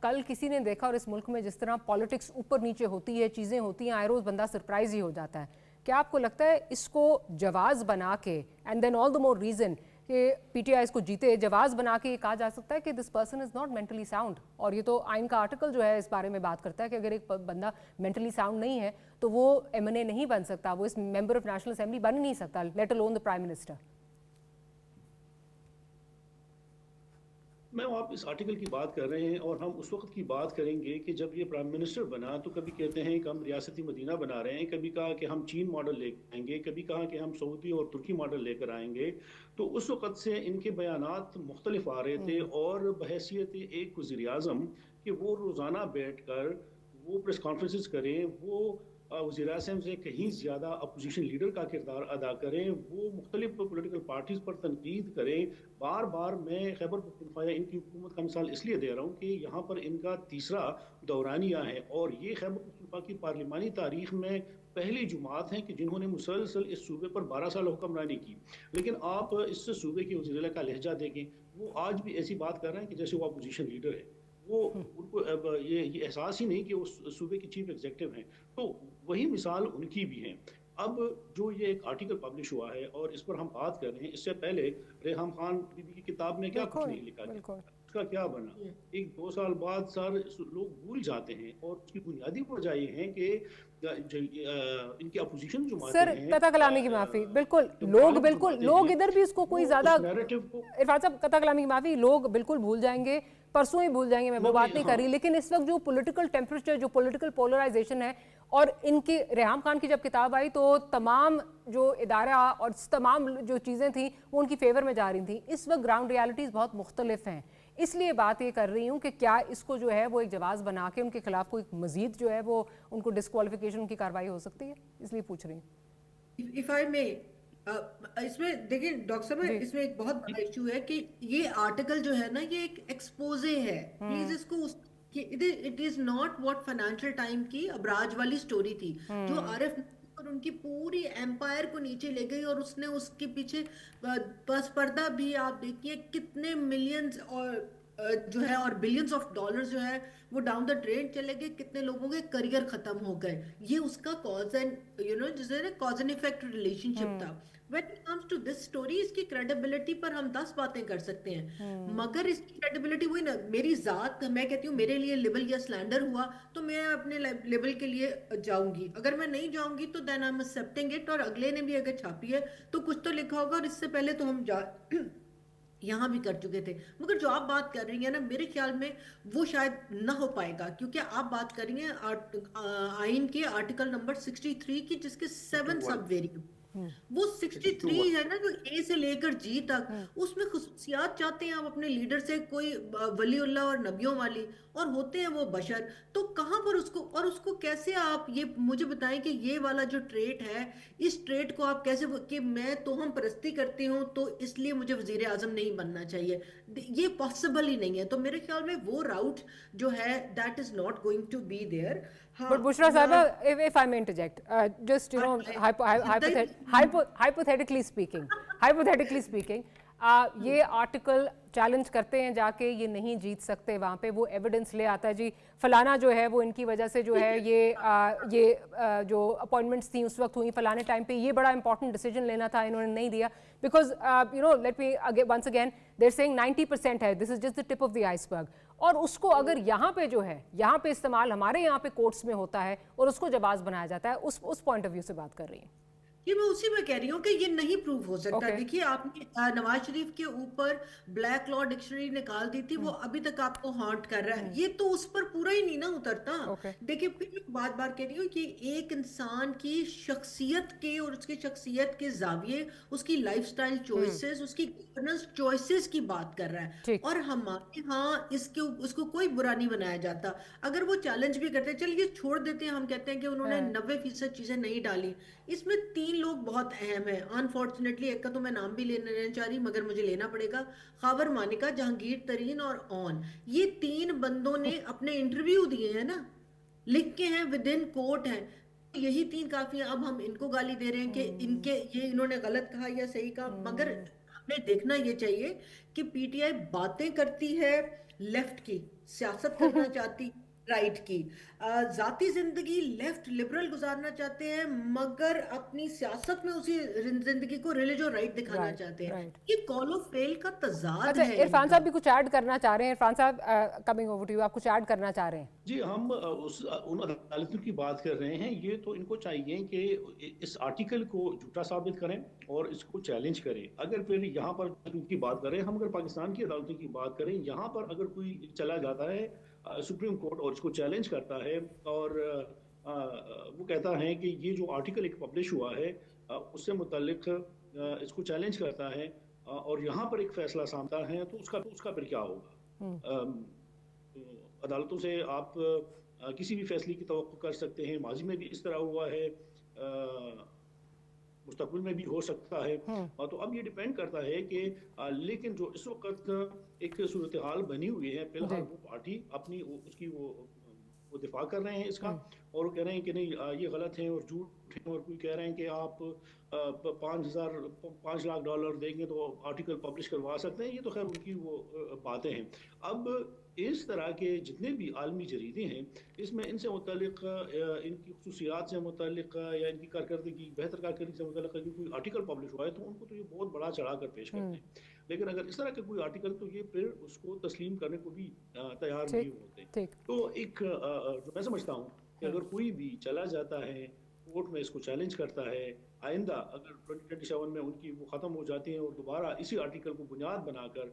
کل کسی نے دیکھا اور اس ملک میں جس طرح پالیٹکس اوپر نیچے ہوتی ہے، چیزیں ہوتی ہیں، آئے روز بندہ سرپرائز ہی ہو جاتا ہے. کیا آپ کو لگتا ہے اس کو جواز بنا کے، and then all the more reason کہ پی ٹی آئی اس کو جیتے، جواز بنا کے یہ کہا جا سکتا ہے کہ this person is not mentally sound? اور یہ تو آئین کا آرٹیکل جو ہے اس بارے میں بات کرتا ہے کہ اگر ایک بندہ مینٹلی ساؤنڈ نہیں ہے تو وہ ایم این اے نہیں بن سکتا، وہ اس ممبر آف نیشنل اسمبلی بن نہیں سکتا، let alone the prime minister. میں آپ اس آرٹیکل کی بات کر رہے ہیں اور ہم اس وقت کی بات کریں گے کہ جب یہ پرائم منسٹر بنا تو کبھی کہتے ہیں کہ ہم ریاستی مدینہ بنا رہے ہیں، کبھی کہا کہ ہم چین ماڈل لے کر آئیں گے، کبھی کہا کہ ہم سعودی اور ترکی ماڈل لے کر آئیں گے. تو اس وقت سے ان کے بیانات مختلف آ رہے تھے، اور بحیثیت ایک وزیر اعظم کہ وہ روزانہ بیٹھ کر وہ پریس کانفرنسز کریں، وہ وزیر اعظم سے کہیں زیادہ اپوزیشن لیڈر کا کردار ادا کریں، وہ مختلف پولیٹیکل پارٹیز پر تنقید کریں. بار بار میں خیبر پختونخوا ان کی حکومت کا مثال اس لیے دے رہا ہوں کہ یہاں پر ان کا تیسرا دورانیہ ہے، اور یہ خیبر پختونخوا کی پارلیمانی تاریخ میں پہلی جماعت ہیں کہ جنہوں نے مسلسل اس صوبے پر 12 سال حکمرانی کی. لیکن آپ اس صوبے کے وزیر اعلیٰ کا لہجہ دیکھیں، وہ آج بھی ایسی بات کر رہے ہیں کہ جیسے وہ اپوزیشن لیڈر ہے. وہ ان کو یہ احساس ہی نہیں کہ وہ صوبے کی چیف ایگزیکٹو ہیں. تو وہی مثال ان کی بھی ہیں. اب جو یہ ایک آرٹیکل پبلش ہوا ہے اور اس پر ہم بات کر رہے ہیں، اس سے پہلے ریحام خان بی بی کی کتاب میں کیا کچھ نہیں لکھا گیا، اس کا کیا بنا؟ 1-2 سال بعد لوگ بھول جاتے ہیں، اور اس کی بنیادی وجہ یہ ہے کہ ان کی اپوزیشن جو سر قطع کلامی کی معافی، بالکل لوگ ادھر بھی اس کو کوئی زیادہ، عرفان صاحب قطع کلامی کی معافی، لوگ بالکل بھول جائیں گے، پرسوں ہی بھول جائیں گے، میں وہ بات نہیں کر رہی. لیکن اس وقت جو پولیٹیکل ٹیمپریچر، جو پولیٹیکل پولرائزیشن ہے، اور ان کی ریحام خان کی جب کتاب آئی تو تمام جو ادارہ اور تمام جو چیزیں تھیں وہ ان کی فیور میں جا رہی تھیں. اس وقت گراؤنڈ ریالٹیز بہت مختلف ہیں، اس لیے بات یہ کر رہی ہوں کہ کیا اس کو جو ہے وہ ایک جواز بنا کے ان کے خلاف کوئی مزید جو ہے وہ ان کو ڈسکوالیفیکیشن کی کارروائی ہو سکتی ہے، اس لیے پوچھ رہی ہوں. If I may, इसमें देखिए डॉक्टर साहब, इसमें एक बहुत बड़ा इशू है कि ये आर्टिकल जो है ना, ये एक एक्सपोजे है। प्लीज इसको it is not what financial time की अबराज वाली स्टोरी थी, जो आरएफ और उनकी पूरी एम्पायर को नीचे ले गई, और उसने उसके पीछे बस पर्दा भी आप देखिए कितने मिलियंस और जो है और बिलियंस ऑफ डॉलर्स जो है वो डाउन द ड्रेन चले गए, कितने लोगों के करियर खत्म हो गए। ये उसका कॉज एंड जिसे ना कॉज एंड इफेक्ट रिलेशनशिप था। When it comes to this story, इसकी क्रेडिबिलिटी पर हम 10 बातें कर सकते हैं, मगर इसकी क्रेडिबिलिटी वही ना, मेरी जात, मैं कहती हूँ मेरे लिए लिबल या स्लैंडर हुआ तो मैं अपने लेवल के लिए जाऊंगी, अगर मैं नहीं जाऊंगी तो then I am accepting it. और अगले ने भी अगर छापी है तो कुछ तो लिखा होगा, और इससे पहले तो हम यहाँ भी कर चुके थे। मगर जो आप बात कर रही हैं ना, मेरे ख्याल में वो शायद ना हो पाएगा, क्योंकि आप बात कर रही हैं आइन के आर्टिकल नंबर 63 की, जिसके 7 सब वेरिएंट, वो 63 है ना, जो ए से लेकर जी तक, उसमें खुसूसियात चाहते हैं आप अपने लीडर से, कोई वलीउल्लाह और नबियों वाली, और होते हैं वो बशर। तो कहाँ पर उसको, और उसको कैसे आप ये मुझे बताएं कि ये वाला जो ट्रेट है, इस ट्रेट को आप कैसे, कि मैं तो हम परस्ती करती हूँ तो इसलिए मुझे वजीर आजम नहीं बनना चाहिए, ये पॉसिबल ही नहीं है। तो मेरे ख्याल में वो राउट जो है that is not going to be there. But Bushra Sahiba, if I may interject, just hypothetically speaking, ये आर्टिकल चैलेंज करते हैं जाके, ये नहीं जीत सकते, वहाँ पे वो एविडेंस ले आता है जी फलाना जो है वो इनकी वजह से जो है ये जो अपॉइंटमेंट्स थी उस वक्त हुई, फलाने टाइम पे ये बड़ा इंपॉर्टेंट डिसीजन लेना था, इन्होंने नहीं दिया, because let me once again there saying 90% है, this is just the tip of the iceberg. और उसको अगर यहाँ पे जो है, यहाँ पे इस्तेमाल हमारे यहाँ पे कोर्ट्स में होता है और उसको जवाब बनाया जाता है, उस पॉइंट ऑफ व्यू से बात कर रही हूँ। ये मैं उसी में कह रही हूँ कि ये नहीं प्रूव हो सकता। देखिए आपने नवाज शरीफ के ऊपर ब्लैक लॉ डिक्शनरी निकाल दी थी, वो अभी तक आपको हॉन्ट कर रहा है, ये तो उस पर पूरा ही नहीं ना उतरता। देखिए फिर बार बार कह रही हूँ कि एक इंसान की शख्सियत के और उसकी शख्सियत के जाविये, उसकी लाइफस्टाइल चॉइसेस, उसकी गवर्नेंस चॉइसेस की बात कर रहा है, और हमारे यहाँ उसको कोई बुरा नहीं बनाया जाता। अगर वो चैलेंज भी करते हैं, चलिए छोड़ देते हैं, हम कहते हैं कि उन्होंने 90% चीजें नहीं डाली, इसमें 3 लोग बहुत अहम है अनफॉर्चुनेटली। एक का तो मैं नाम भी लेना चाह रही, मगर मुझे लेना पड़ेगा, खावर मानिका, जहांगीर तरीन और ऑन। ये 3 बंदों ने अपने इंटरव्यू दिए हैं ना, लिख के हैं, विद इन कोर्ट हैं, यही 3 काफी हैं। अब हम इनको गाली दे रहे हैं कि इन्होंने गलत कहा या सही कहा, मगर हमें देखना ये चाहिए कि पीटीआई बातें करती है लेफ्ट की, सियासत करना चाहती राइट की, जाती जिंदगी लेफ्ट लिबरल गुजारना चाहते हैं, मगर अपनी सियासत में उसी जिंदगी को रिलीजन और राइट दिखाना चाहते हैं। ये कॉल ऑफ फेल का तजाद है। इरफान साहब भी कुछ ऐड करना चाह रहे हैं। इरफान साहब कमिंग ओवर टू यू, आप कुछ ऐड करना चाह रहे हैं? जी, हम उन अदालतों की बात कर रहे हैं, ये तो इनको चाहिए कि इस आर्टिकल को झूठा साबित करें और इसको चैलेंज करें। अगर फिर यहाँ पर की बात करें, हम अगर पाकिस्तान की अदालतों की बात करें, यहाँ पर अगर कोई चला जाता है सुप्रीम कोर्ट और इसको चैलेंज करता है, और वो कहता है कि ये जो आर्टिकल एक पब्लिश हुआ है उससे मुतालिक इसको चैलेंज करता है, और यहाँ पर एक फैसला सामता है, तो उसका फिर क्या होगा? अदालतों से आप किसी भी फैसले की तवक्को कर सकते हैं, माजी में भी इस तरह हुआ है, मुस्तकबिल में भी हो सकता है। तो अब ये डिपेंड करता है कि लेकिन जो इस वक्त एक सूरत हाल बनी हुई है, फिलहाल वो पार्टी अपनी उसकी वो दिफा कर रहे हैं इसका, और वो कह रहे हैं कि नहीं ये गलत है और झूठ है, और कोई कह रहे हैं कि आप $5 लाख देंगे तो आर्टिकल पब्लिश करवा सकते हैं। ये तो खैर उनकी वो बातें हैं। अब इस तरह के जितने भी आलमी जरीदे हैं, इसमें इनसे मुतालिक, इनकी खुसूसियात से मुतालिक या इनकी कारकर्दगी, बेहतर कारकर्दगी से मुतालिक अगर कोई आर्टिकल पब्लिश हुआ है तो उनको तो ये बहुत बड़ा चढ़ा कर पेश करते हैं। लेकिन अगर इस तरह का कोई आर्टिकल, तो ये फिर उसको तस्लीम करने को भी तैयार नहीं होते। तो एक जो मैं समझता हूँ कि अगर कोई भी चला जाता है कोर्ट में, इसको चैलेंज करता है, आइंदा अगर 2027 में उनकी वो खत्म हो जाती हैं और दोबारा इसी आर्टिकल को बुनियाद बनाकर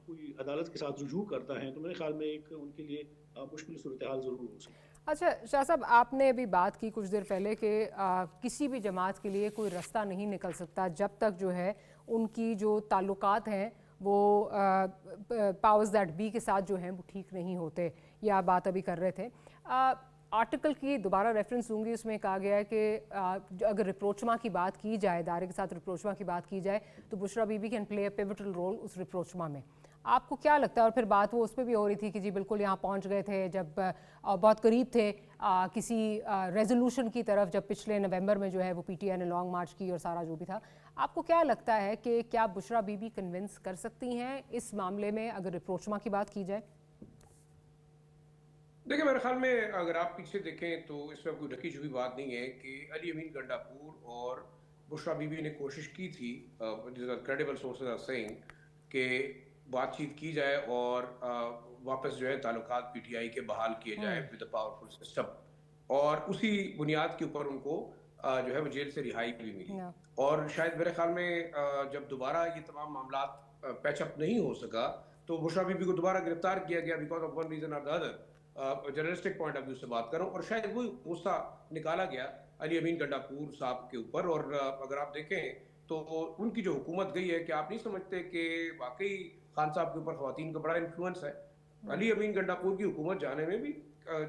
कोई अदालत के साथ रुजू करता है, तो मेरे ख्याल में एक उनके लिए मुश्किल सूरत हाल जरूर हो सकती है। अच्छा शाह साहब, आपने अभी बात की कुछ देर पहले कि किसी भी जमात के लिए कोई रास्ता नहीं निकल सकता जब तक जो है उनकी जो ताल्लुकात हैं वो पावर्स दैट बी के साथ जो हैं वो ठीक नहीं होते, ये आप बात अभी कर रहे थे। आर्टिकल की दोबारा रेफरेंस दूंगी, उसमें कहा गया है कि अगर रिप्रोचमा की बात की जाए, दायरे के साथ रिप्रोचमा की बात की जाए, तो Bushra Bibi can play a pivotal role उस रिप्रोचमा में। आपको क्या लगता है? और फिर बात वो उस पर भी हो रही थी कि जी बिल्कुल यहाँ पहुँच गए थे जब बहुत करीब थे किसी रेजोल्यूशन की तरफ, जब पिछले नवंबर में जो है वो पीटीआई ने लॉन्ग मार्च की और सारा जो भी था। आपको क्या लगता है कि क्या बुशरा बीबी कन्विंस कर सकती हैं इस मामले में अगर रिप्रोचमा की बात की जाए? देखिए, मेरे ख्याल में अगर आप पीछे देखें तो इसमें कोई ढकी छुपी बात नहीं है कि अली अमीन गंडापुर और बुशरा बीबी ने कोशिश की थी, क्रेडिबल सोर्सेज आर सेइंग, कि बातचीत की जाए और वापस जो है ताल्लुकात पीटीआई के बहाल किए जाए विद द पावरफुल सिस्टम, और उसी बुनियाद के ऊपर उनको जो है वो जेल से रिहाई भी मिली। और शायद मेरे ख्याल में जब दोबारा ये तमाम मामला पैचअप नहीं हो सका तो बुशरा बीबी को दोबारा गिरफ्तार किया गया बिकॉज ऑफ वन रीजन और the other, journalistic point of view से बात करूं, और शायद वो गुस्सा निकाला गया अली अमीन गंडापुर साहब के ऊपर। और अगर आप देखें तो उनकी जो हुकूमत गई है, कि आप नहीं समझते कि वाकई खान साहब के ऊपर खवातीन का बड़ा इन्फ्लुएंस है? अली अमीन गंडापुर की हुकूमत जाने में भी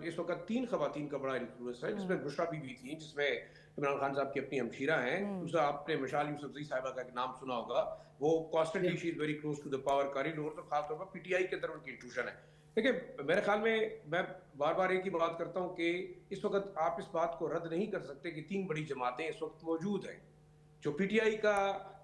इस वक्त 3 खवातीन का बड़ा इन्फ्लुएंस है, जिसमें बुशरा बीबी थी, जिसमें इमरान खान साहब की अपनी हमशीरा हैं, दूसरा आपने मिसाल यूसुफजई साहिबा का नाम सुना होगा, वो constantly she is very close to the power corridor, तो खासतौर पर पीटीआई के अंदर उनकी इंस्टीट्यूशन है। देखिए, मेरे ख्याल में मैं बार बार एक ही बात करता हूं कि इस वक्त आप इस बात को रद्द नहीं कर सकते कि 3 बड़ी जमातें इस वक्त मौजूद हैं। जो पीटीआई का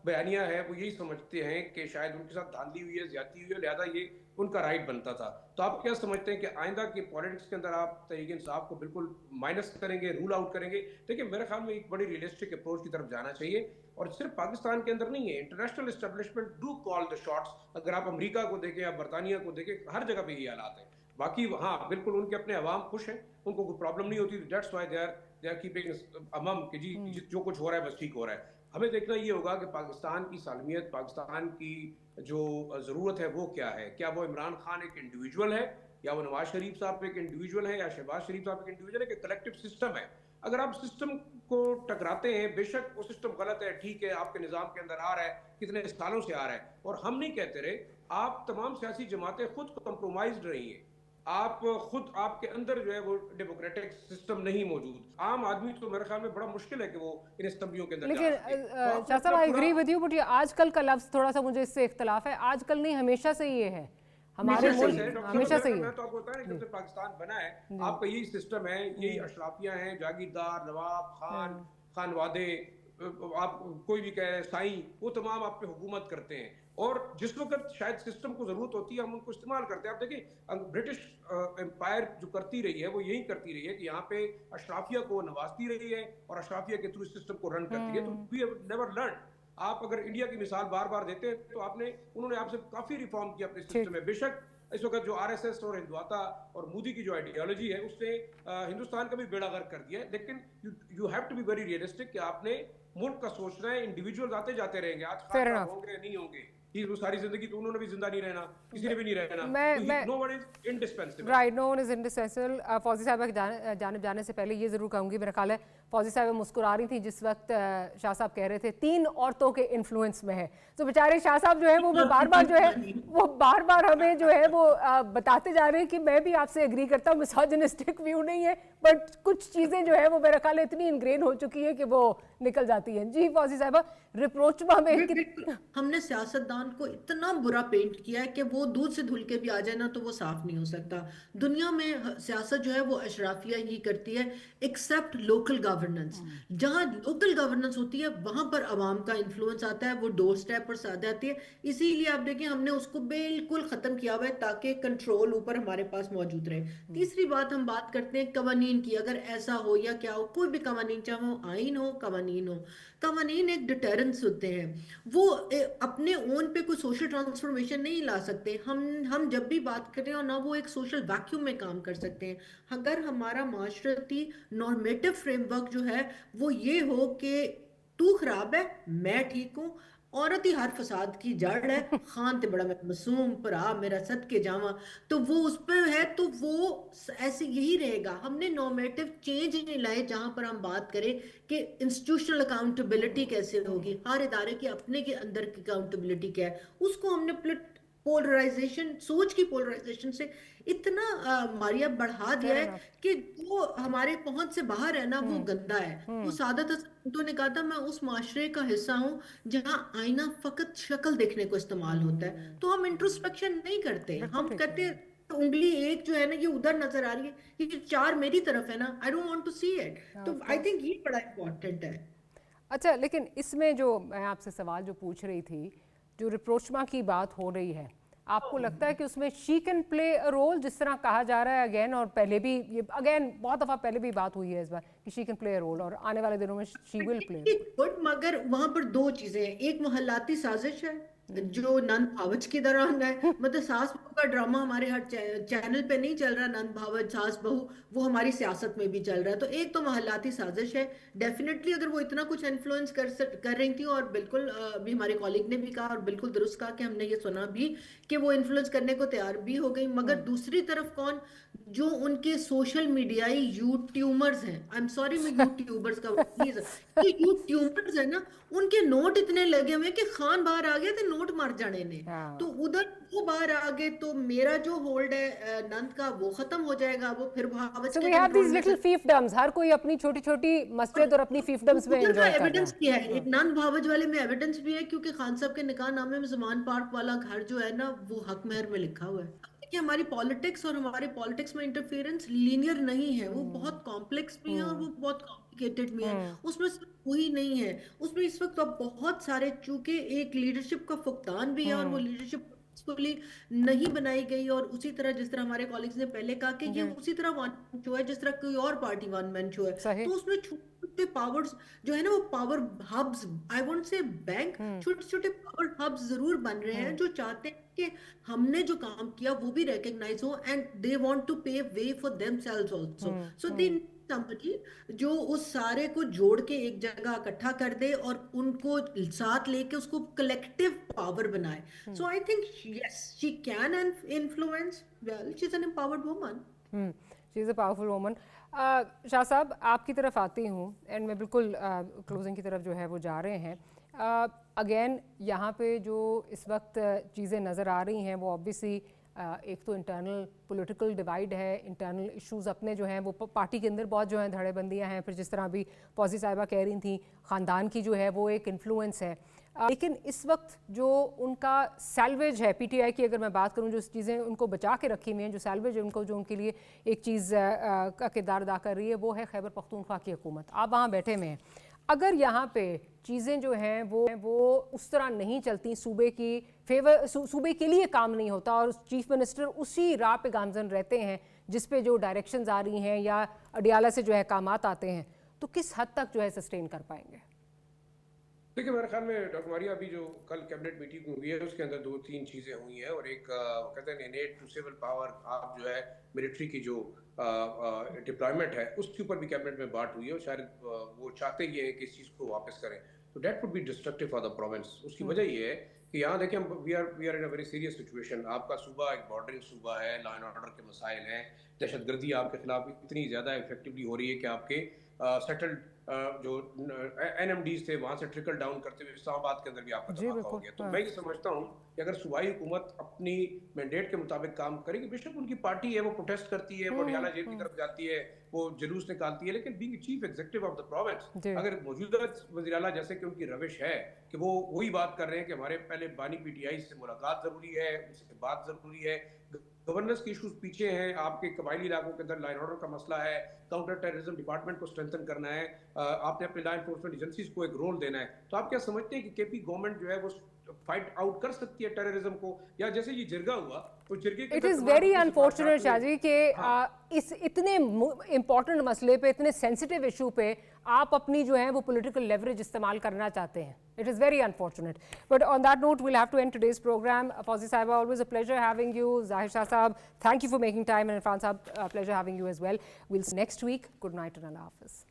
बयानिया है वो यही समझते हैं कि शायद उनके साथ धांधली हुई है, ज्यादती हुई है, लिहाजा ये उनका राइट बनता था। तो आप क्या समझते हैं कि आइंदा के पॉलिटिक्स के अंदर आप तहरीक इंसाफ को बिल्कुल माइनस करेंगे, रूल आउट करेंगे? देखिए, मेरे ख्याल में एक बड़ी रियलिस्टिक अप्रोच की तरफ जाना चाहिए, और सिर्फ पाकिस्तान के अंदर नहीं है, international establishment do call the shots. अगर आप अमेरिका को देखें या बरतानिया को देखें, हर जगह पे ये हालात है। बाकी हाँ, बिल्कुल उनके अपने अवाम खुश हैं, उनको कोई प्रॉब्लम नहीं होती, that's why they are keeping um कि जी जो कुछ हो रहा है बस ठीक हो रहा है। हमें देखना ये होगा कि पाकिस्तान की सालमियत, पाकिस्तान की जो ज़रूरत है वो क्या है। क्या वो इमरान खान एक इंडिविजुअल है, या वो नवाज शरीफ साहब एक इंडिविजुअल है, या शहबाज शरीफ साहब एक इंडिविजुअल है, कि कलेक्टिव सिस्टम है? अगर आप सिस्टम को टकराते हैं, बेशक वो सिस्टम गलत है, ठीक है, आपके निज़ाम के अंदर आ रहा है, कितने सालों से आ रहा है, और हम नहीं कहते रहे, आप तमाम सियासी जमातें खुद कंप्रोमाइज्ड रही हैं, आप खुद आपके अंदर जो है वो डेमोक्रेटिक सिस्टम नहीं मौजूद। आम आदमी तो मेरे ख्याल में बड़ा मुश्किल है कि वो इन असेंबलियों के अंदर लेकिन शाह साहब, I agree with you, but ये आजकल का लफ्ज थोड़ा सा मुझे इससे इख्तलाफ है। आजकल नहीं, हमेशा से ये है हमारे मुल्क, हमेशा से ही। मैं तो आपको बता रहा हूं, जब से पाकिस्तान बना है आपका यही सिस्टम है, यही अशराफियां हैं, जागीरदार, नवाब, खान, खानवादे, आप कोई भी कह रहे हैं, साईं, वो तमाम आप पे हुकूमत करते हैं। और जिस वक्त शायद सिस्टम को जरूरत होती है हम उनको इस्तेमाल करते हैं। आप देखिए, ब्रिटिश एम्पायर जो करती रही है वो यही करती रही है कि यहाँ पे अशराफिया को नवाजती रही है और अशराफिया के थ्रू सिस्टम को रन करती है। तो वी हैव नेवर लर्न। आप अगर इंडिया की मिसाल बार बार देते हैं तो उन्होंने आपसे काफी रिफॉर्म किया अपने सिस्टम में। बेशक इस वक्त जो आरएसएस और हिंदुत्व और मोदी की जो आइडियोलॉजी है उसने हिंदुस्तान का भी बेड़ा गर्क कर दिया है। लेकिन you have to be very realistic कि आपने मुल्क का सोचना है। इंडिविजुअल आते जाते रहेंगे, आज खान होंगे नहीं होंगे, वो सारी जिंदगी तो उन्होंने भी जिंदा नहीं रहना, किसी ने भी नहीं रहना। No one is indispensable, right, no one is indispensable. फौजी साहब की जानिब जाने से पहले ये जरूर कहूंगी, मेरा ख्याल है फौजी साहब मुस्कुरा रही थी जिस वक्त शाह साहब कह रहे थे 3 औरतों के इन्फ्लुएंस में है। तो बेचारे शाह साहब जो है वो बार बार हमें जो है वो बताते जा रहे हैं कि मैं भी आपसे एग्री करता हूँ, मिसोजिनिस्टिक व्यू नहीं है, बट कुछ चीजें जो है वो मेरा ख्याल इतनी इनग्रेन हो चुकी है कि वो निकल जाती हैं। जी फौजी साहब, रिप्रोचमा में हमने सियासतदान को इतना बुरा पेंट किया है कि वो दूध से धुल के भी आ जाए ना तो वो साफ नहीं हो सकता। दुनिया में सियासत जो है वो अशराफिया ही करती है, एक्सेप्ट लोकल गवर्नेंस। जहां लोकल गवर्नेंस होती है वहां पर आवाम का इन्फ्लुएंस आता है, वो डोर स्टेप पर आ जाती है। इसीलिए आप देखें हमने उसको बिल्कुल खत्म किया हुआ है ताकि कंट्रोल ऊपर हमारे पास मौजूद रहे। तीसरी बात, हम बात करते हैं कवानीन की। अगर ऐसा हो या क्या हो, कोई भी कवानीन, चाहे वो आइन हो, कवानीन हो, कवानीन एक डिटेरेंस होते हैं। वो अपने ओन पे कोई सोशल ट्रांसफॉर्मेशन नहीं ला सकते। हम जब भी बात कर रहे हो ना, वो एक सोशल वैक्यूम में काम कर सकते हैं। अगर हमारा माशरती नॉर्मेटिव फ्रेमवर्क जो है वो ये हो कि तू खराब है मैं ठीक हूँ, औरत ही हर फसाद की जड़ है, खान ते बड़ा मासूम भरा मेरा सदके जावा, तो वो उस पर है, तो वो ऐसे यही रहेगा। हमने नॉर्मेटिव चेंज नहीं लाए जहां पर हम बात करें कि इंस्टीट्यूशनल अकाउंटेबिलिटी कैसे होगी, हर इदारे के अपने के अंदर की अकाउंटेबिलिटी क्या है, उसको हमने पोलराइजेशन, सोच की पोलराइजेशन से इतना मारिया बढ़ा दिया है कि जो हमारे पहुंच से बाहर है ना वो गंदा है। वो सादत हसन भुट्टो ने कहा था, मैं उस माशरे का हिस्सा हूँ जहाँ आईना फकत शक्ल देखने को इस्तेमाल होता है। तो हम इंट्रोस्पेक्शन नहीं करते, हम कहते उंगली एक जो है ना ये उधर नजर आ रही है, ये चार मेरी तरफ है ना, I don't want to see it. तो आई थिंक ये बड़ा इंपॉर्टेंट है। अच्छा, लेकिन इसमें जो मैं आपसे सवाल जो पूछ रही थी, जो रिप्रोचमा की बात हो रही है, आपको लगता है कि उसमें she can play a role, जिस तरह कहा जा रहा है अगेन, और पहले भी ये अगेन बहुत दफ़ा पहले भी बात हुई है इस बार कि she can play a role, और आने वाले दिनों में शी विल प्ले। गुड, मगर वहां पर दो चीजें हैं, एक मोहल्लाती साजिश है जो नंद भावच के दौरान है, मतलब सास बहू का ड्रामा हमारे हर चैनल पे नहीं चल रहा, नंद भावच सास बहू, वो हमारी सियासत में भी चल रहा है। तो एक तो मोहल्लाती साजिश है डेफिनेटली, अगर वो इतना कुछ इन्फ्लुएंस कर रही थी, और बिल्कुल अभी हमारे कॉलीग ने भी कहा और बिल्कुल दुरुस्त कहा कि हमने ये सुना भी कि वो इन्फ्लुएंस करने को तैयार भी हो गई। मगर दूसरी तरफ कौन, जो उनके सोशल मीडियाई यूट्यूबर्स हैं, आई एम सॉरी मैं यूट्यूबर्स का प्लीज, यूट्यूबर्स है ना, उनके नोट इतने लगे हुए कि खान बाहर आ गया तो नोट मार जाने ने, तो उधर वो बाहर आ गए, तो मेरा जो होल्ड है नंद का वो खत्म हो जाएगा, वो फिर भावच So we have these little fiefdoms, हर कोई अपनी छोटी-छोटी मस्जिद और अपनी fiefdoms में एंजॉय कर रहा है। एविडेंस भी है, एक नंद भावच वाले में एविडेंस भी है, क्योंकि खान साहब के निकाह नामे में ज़मान पार्क वाला घर जो है ना वो हक महर में लिखा हुआ है। कि हमारी पॉलिटिक्स और हमारे पॉलिटिक्स में इंटरफेरेंस लीनियर नहीं है, वो बहुत कॉम्प्लेक्स भी है और वो बहुत कॉम्प्लिकेटेड भी है। उसमें सिर्फ वही नहीं है, उसमें इस वक्त अब बहुत सारे, चूंकि एक लीडरशिप का फुकदान भी है और वो लीडरशिप सक्सेसफुली नहीं बनाई गई, और उसी तरह जिस तरह हमारे कॉलीग्स ने पहले कहा कि ये उसी तरह वन मैन शो है जिस तरह कोई और पार्टी वन मैन शो है। तो उसमें छोटे पावर्स जो है ना, वो power hubs, I won't say bank, छोटे छोटे पावर हब्स जरूर बन रहे हैं, जो चाहते हैं कि हमने जो काम किया वो भी रिकॉग्नाइज हो, एंड दे वांट टू पे way for themselves also. So they somebody जो उस सारे को जोड़ के एक जगह इकट्ठा कर दे और उनको साथ लेके उसको कलेक्टिव पावर बनाए। So I think yes she can influence, well she is an empowered woman, she is a powerful woman. Shah साहब आपकी तरफ आती हूँ, एंड मैं बिल्कुल क्लोजिंग की तरफ जो है वो जा रहे हैं। अगेन यहाँ पे जो इस वक्त चीज़ें नज़र आ रही हैं वो ऑब्वियसली एक तो इंटरनल पॉलिटिकल डिवाइड है, इंटरनल इश्यूज अपने जो हैं वो पार्टी के अंदर बहुत जो हैं धड़ेबंदियां हैं, फिर जिस तरह अभी फौजी साहिबा कह रही थी ख़ानदान की जो है वो एक इन्फ्लुएंस है। लेकिन इस वक्त जो उनका सैल्वेज है, पीटीआई की अगर मैं बात करूं, जो चीज़ें उनको बचा के रखी हुई हैं, जो सैल्वेज है उनको, जो उनके लिए एक चीज़ का किरदार अदा कर रही है, वो है खैबर पख्तूनख्वा की हुकूमत। आप वहाँ बैठे हुए हैं, अगर यहाँ पे चीज़ें जो हैं वो उस तरह नहीं चलती, सूबे की फेवर, सूबे के लिए काम नहीं होता और चीफ मिनिस्टर उसी राह पे गामजन रहते हैं जिस पे जो डायरेक्शंस आ रही हैं या अडियाला से जो है कामात आते हैं, तो किस हद तक जो है सस्टेन कर पाएंगे? देखिए मेरे ख्याल में डॉक्टर मारिया, अभी जो कल कैबिनेट मीटिंग हुई है उसके अंदर 2-3 चीज़ें हुई हैं, और एक कहते हैं इनेट टू सिविल पावर, आप जो है मिलिट्री की जो डिप्लॉयमेंट है उसके ऊपर भी कैबिनेट में बात हुई है, और शायद वो चाहते ही है कि इस चीज़ को वापस करें, तो that would be destructive for the province. उसकी वजह ये है कि यहाँ देखें we are in a very serious situation. आपका सूबा एक बॉर्डरिंग सूबा है, लॉ एंड ऑर्डर के मसाइल हैं, दहशतगर्दी आपके खिलाफ इतनी ज़्यादा इफेक्टिवली हो रही है कि आपके सेटल्ड जो NMDs थे वहाँ से ट्रिकल डाउन करते हुए इस्लामाबाद के अंदर भी आपका धमाका हो गया। तो मैं ये समझता हूँ कि अगर सूबाई हुकूमत अपनी मैंडेट के मुताबिक काम करेगी, बेशक उनकी पार्टी है वो प्रोटेस्ट करती है, वो अडियाला जेल की तरफ जाती है, वो जुलूस निकालती है, लेकिन being chief executive of the province, अगर मौजूदा वज़ीर आला जैसे कि उनकी रविश है कि वो वही बात कर रहे हैं कि हमारे पहले बानी PTI से मुलाकात ज़रूरी है, उसके बाद ज़रूरी है, गवर्नेंस के इश्यूज पीछे हैं, आपके कबायली इलाकों के अंदर लाइन ऑर्डर का मसला है, काउंटर टेररिज्म डिपार्टमेंट को स्ट्रेंथन करना है, आपने अपने लॉ एनफोर्समेंट एजेंसीज को एक रोल देना है, तो आप क्या समझते हैं कि केपी गवर्नमेंट जो है वो फाइट आउट कर सकती है टेररिज्म को, या जैसे ये जिरगा हुआ तो जिरगे के, it is very unfortunate Shahji कि इस इतने इम्पोर्टेंट मसले पे, इतने सेंसिटिव इशू पे आप अपनी जो है वो पॉलिटिकल लेवरेज इस्तेमाल करना चाहते हैं. It is very unfortunate. But on that note, we'll have to end today's program. Fauzi Sahiba, always a pleasure having you. Zahir Shah Sahab, thank you for making time, and Irfan Sahab, pleasure having you as well. We'll see you next week. Good night and Allah Hafiz.